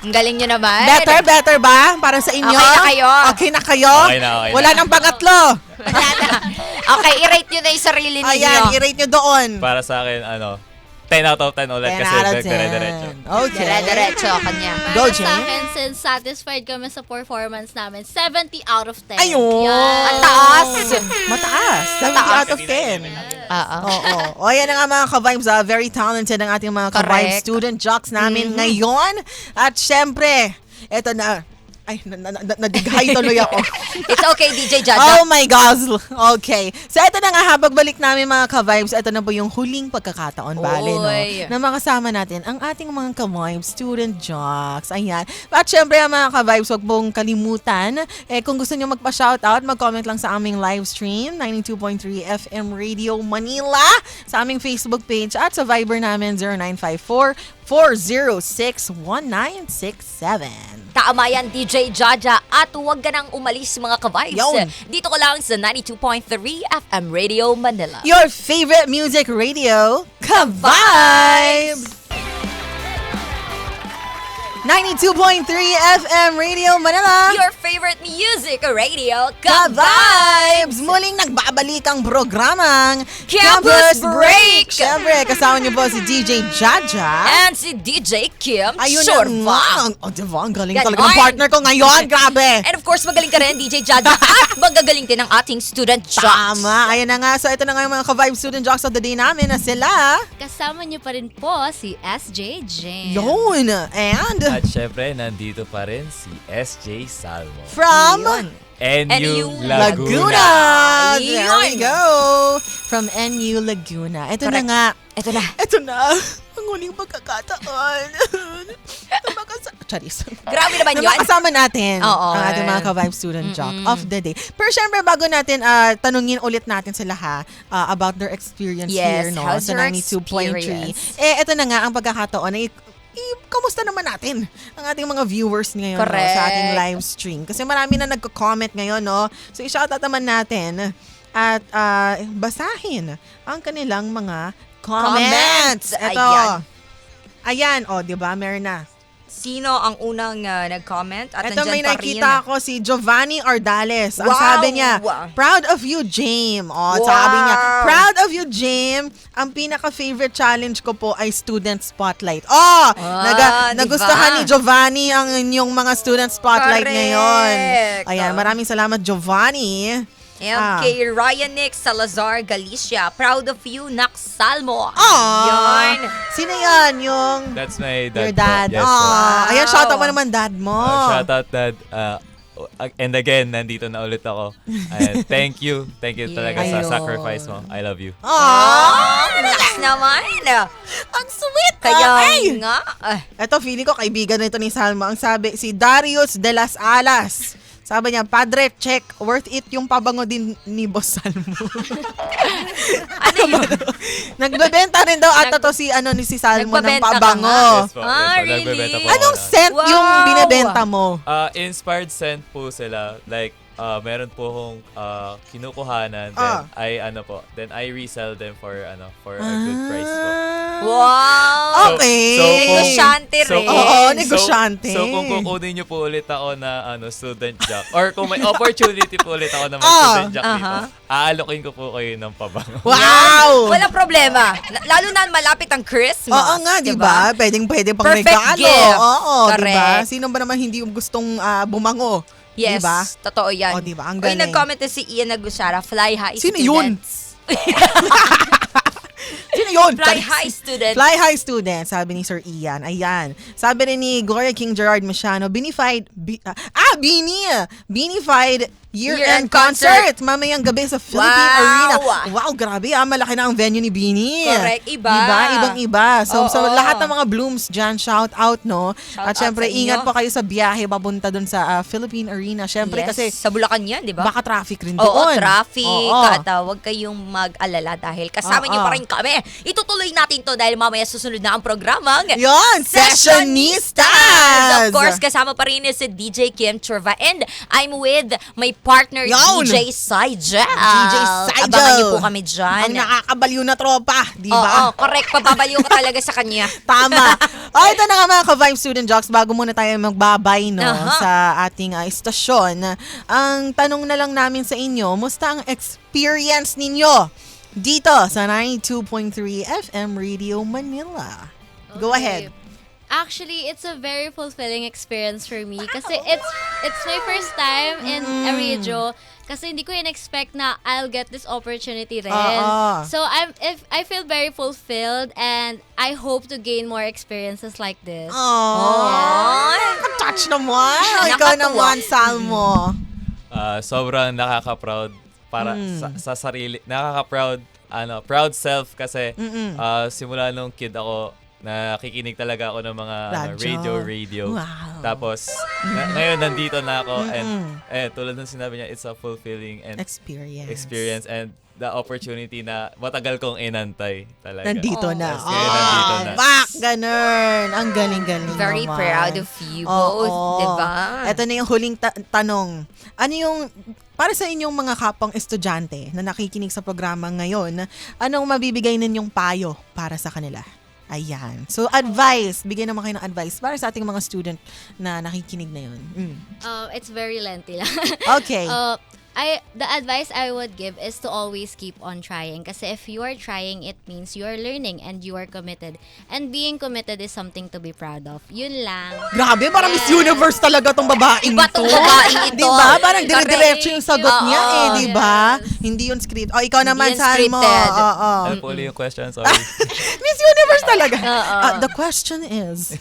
Ang galing nyo naman. Better ba? Para sa inyo? Okay na kayo. Okay na kayo? Okay na. Wala nang pangatlo. Wala na. Okay, i-rate nyo na yung sarili ninyo. Ayan, i-rate nyo doon. Para sa akin, 10 out of 10 ulit 10 kasi out of 10. dire-diretso. Okay. Dire-diretso kanya. Go, Para Jane. sa akin, since satisfied kami sa performance namin, 70 out of 10. Ayun. Ang taas. Mataas. 70 Mataas. out of 10. Oo. Oo. O, yan na nga mga ka-vibes. Very talented ang ating mga ka-vibes Correct. Mm-hmm. student jocks namin ngayon. At syempre, eto na. Ay, nadighay tuloy ako. It's okay, DJ Jaja. Oh my gosh. Okay. So, ito na nga, habang balik namin mga ka-vibes, ito na po yung huling pagkakataon, bale, no? Oy. Na makasama natin ang ating mga ka-vibes student jocks. Ayan. At syempre, mga ka-vibes, huwag pong kalimutan. Kung gusto nyo magpa-shoutout, mag-comment lang sa aming live stream, 92.3 FM Radio Manila, sa aming Facebook page at sa Viber namin, 0954-406-1967. Tama yan, DJ Jaja. At huwag ka nang umalis, mga ka-vibes. Yun. Dito ko lang sa 92.3 FM Radio Manila. Your favorite music radio, ka-vibes! 92.3 FM Radio Manila. Your favorite music radio, Ka-Vibes! Muling nagbabalik ang programang Campus Break! Siyempre, kasama niyo po si DJ Jaja. And si DJ Kim Ayun Shorva. na nga. O, diba? Ang galing Ganon. talaga ng partner ko ngayon. Grabe. And of course, magaling ka rin, DJ Jaja. At magagaling din ang ating student jocks. Tama. Ayan na nga. So, ito na nga yung mga ka-Vibe student jocks of the day namin na sila. Kasama niyo pa rin po si SJ Jane. Yun. And At syempre, nandito pa rin si SJ Salmo. from NU Laguna. Laguna. There we go. From NU Laguna. Ito na Correct. nga. Ito na. Ang huling pagkakataon. Charis. Grabe naman Na yun. makasama natin Oo. ang ating mga ka-Vibe student jock of the day. Pero syempre, bago natin tanungin ulit natin sila about their experience Yes, here how's sa your 92.3. experience? Ito na nga ang pagkakataon na kamusta naman natin ang ating mga viewers ngayon Correct. sa ating live stream. Kasi marami na nagko-comment ngayon, no? So, i-shoutout naman natin at basahin ang kanilang mga comments. Ito. Ayan, di ba? Meron na. Sino ang unang nag-comment? At Ito may nandyan pa rin. nakita ako si Giovanni Ordales. Ang Wow! sabi niya, proud of you, Jame. Sabi niya, proud of you, Jame. Ang pinaka-favorite challenge ko po ay student spotlight. Nagustuhan diba? ni Giovanni ang inyong mga student spotlight Correct. ngayon. Ayan, maraming salamat, Giovanni. And kay Ryan Nick Salazar Galicia, proud of you, Nax Salmo. Yun. Sino yan? Yung That's my dad. your dad. Po. Yes, po. Ayan, shoutout mo naman dad mo. Shoutout, Dad. And again, nandito na ulit ako. And thank you. Thank you talaga sa Ayun. sacrifice mo. I love you. Nax naman. Ang sweet. Kaya Ay! nga. Ito, feeling ko kaibigan nito ni Salma. Ang sabi, si Darius de las Alas. Sabi niya, Padre, check. Worth it yung pabango din ni Boss Salmo. Ano yun? Nagbebenta rin daw ata to si si Salmo ng Nagbebenta ka pabango. Yes po. really? Nagbebenta po ako Anong na- scent Wow! yung binebenta mo? Inspired scent po sila. Like, meron po akong kinukuhanan. Then I resell them for a good price po. Wow. Okay. Negosyante rin. Oo, negosyante. So kung kukunin niyo po ulit ako na student jock, or kung may opportunity po ulit ako na mag-student jock dito, aalokin ko po kayo ng pabango. Wow! Wala problema. Lalo na malapit ang Christmas. Oo nga, di ba? Pwede pang Perfect regalo. gift. Oo, di ba? Correct. Sino ba naman hindi gustong bumango? Yes, Diba? totoo yan. O, diba? Ang Uy, galing. nag-comment na si Ian Nagusara, fly high Sino yun? students. Sino yun? Fly high students. Fly high student, sabi ni Sir Ian. Ayan. Sabi rin ni Gloria King Gerard Masiano, binified year-end concert. Mamayang gabi sa Philippine Arena. Wow, grabe malaki na ang venue ni Beanie. Correct, iba. Diba? Ibang-iba. So, Oo. so lahat ng mga blooms dyan, shout out, no? Shout At out syempre, sa inyo. ingat po kayo sa biyahe papunta dun sa Philippine Arena. Syempre, Yes, kasi sa Bulacan yan, di ba? baka traffic rin Oo, doon. traffic. Oo. At huwag kayong mag-alala dahil kasama niyo pa rin kami. Itutuloy natin to dahil mamaya susunod na ang programang Yon, Sessionistas! Of course, kasama pa rin si DJ Kim Chorva and I'm with my partner Yon! DJ Saijel. DJ Saijel. Abangan niyo po kami dyan. Ang nakakabaliw na tropa, di Oo, ba? correct. Pababaliw ka talaga sa kanya. Tama. Ito na nga mga ka-Vibe Student Jocks, bago muna tayo magbabay sa ating istasyon. Ang tanong na lang namin sa inyo, musta ang experience ninyo dito sa 92.3 FM Radio Manila? Go ahead. Actually, it's a very fulfilling experience for me kasi it's my first time in a radio kasi hindi ko in-expect na I'll get this opportunity rin. So I feel very fulfilled and I hope to gain more experiences like this. Touch naman. Ikaw naman, Salmo. Sobrang nakaka-proud para sa sarili. Nakaka-proud, proud self kasi simula nung kid ako, nakikinig talaga ako ng mga radio. Wow. Tapos, ngayon nandito na ako and tulad ng sinabi niya, it's a fulfilling and experience and the opportunity na matagal kong inantay talaga. Nandito na. Yes, ngayon nandito na. Back, ganun. Ang galing-galing Very naman. proud of you both, diba? Ito na yung huling tanong. Ano yung, para sa inyong mga kapang estudyante na nakikinig sa programa ngayon, anong mabibigay ninyong payo para sa kanila? Ayan. So, advice. Bigyan naman kayo ng advice para sa ating mga student na nakikinig na yun. It's very lengthy lang. Okay. The advice I would give is to always keep on trying. Kasi if you are trying, it means you are learning and you are committed. And being committed is something to be proud of. Yun lang. Grabe, parang Miss Universe talaga tong babaeng Iba tong babaeng ito. Di ba? Parang Correct. dire-diretso yung sagot Oo. niya di ba? Hindi yun script. Ikaw naman, Hindi yun Salmo. scripted. Oo. Ano po ulit yung question? Sorry. Miss Universe talaga. The question is,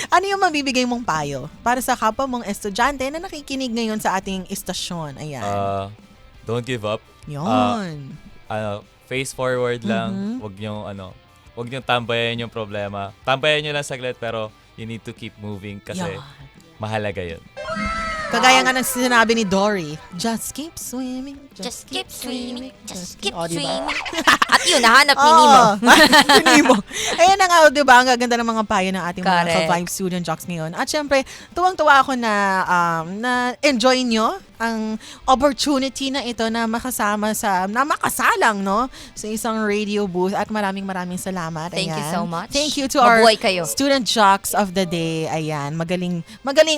ano yung mabibigay mong payo para sa kapwa mong estudyante na nakikinig ngayon sa ating istasyon? Ayan. Don't give up. Yun. Face forward lang. Wag niyong tambayan yung problema. Tambayan niyo lang saglit pero you need to keep moving kasi Yan. mahalaga yun. Kagaya nga ng sinabi ni Dory, just keep swimming. Just keep swimming. Just keep O, diba? swimming. At yun, nahanap ni Nemo. ni Nemo. Ayan na nga, di ba? Ang gaganda ng mga payo ng ating mga Correct. ka-Vibe student jocks ngayon. At syempre, tuwang-tuwa ako na enjoy nyo ang opportunity na ito na makasalang, no? Sa isang radio booth. At maraming salamat. Thank you Ayan. so much. Thank you to our Mabuhay kayo. student jocks of the day. Ayan. Magaling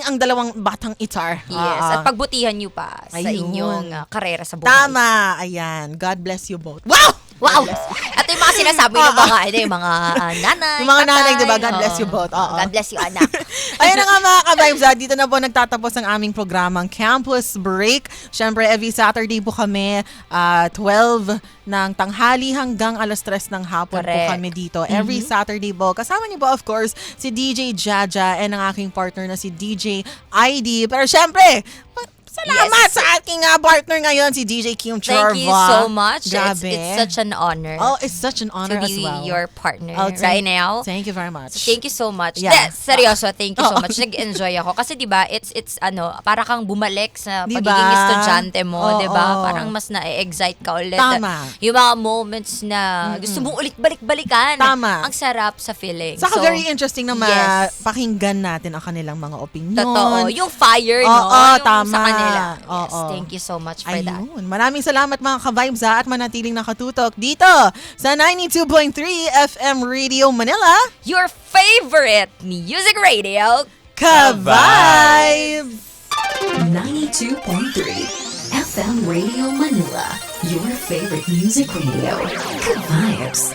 ang dalawang batang itar. Yes, at pagbutihan nyo pa sa Ayun. inyong karera sa buhay. Tama. Ayan. God bless you both. Wow! Wow! At yung mga sinasabi ng mga nanay, Yung mga nanay, tatay. diba? God bless you Oo. both. Oo. God bless you, anak. Ayun na nga mga ka-vibes, dito na po nagtatapos ang aming programang Campus Break. Siyempre, every Saturday po kami, 12 ng tanghali hanggang alas 3 ng hapon po Correct. kami dito. Every Saturday po. Kasama niyo po, of course, si DJ Jaja and ang aking partner na si DJ ID. Pero siyempre, salamat Yes. sa aking partner ngayon, si DJ Kim Chorva. Thank you so much. Grabe. It's such an honor Oh, it's such an to honor as be well. your partner Oh, right now. Thank you very much. Thank you so much. Yeah. Seryoso, thank you so Oo. much. Nag-enjoy ako. Kasi 'di ba, it's para kang bumalik sa Diba? pagiging estudyante mo, Oo. 'di ba? Parang mas na-excite ka ulit. Tama. Yung mga moments na gusto mo ulit balik-balikan. Tama. Ang sarap sa feeling. Saka So, very interesting na yes. pakinggan natin ang kanilang mga opinion. Totoo. Yung fire, no? Oo, Yung tama. sa kanila. Yes, Oo. thank you so much for that. Ayun. Maraming salamat mga ka-vibes at manatiling nakatutok dito sa 92.3 FM Radio Manila. Your favorite music radio. Ka-vibes! 92.3 FM Radio Manila, your favorite music radio. Good vibes.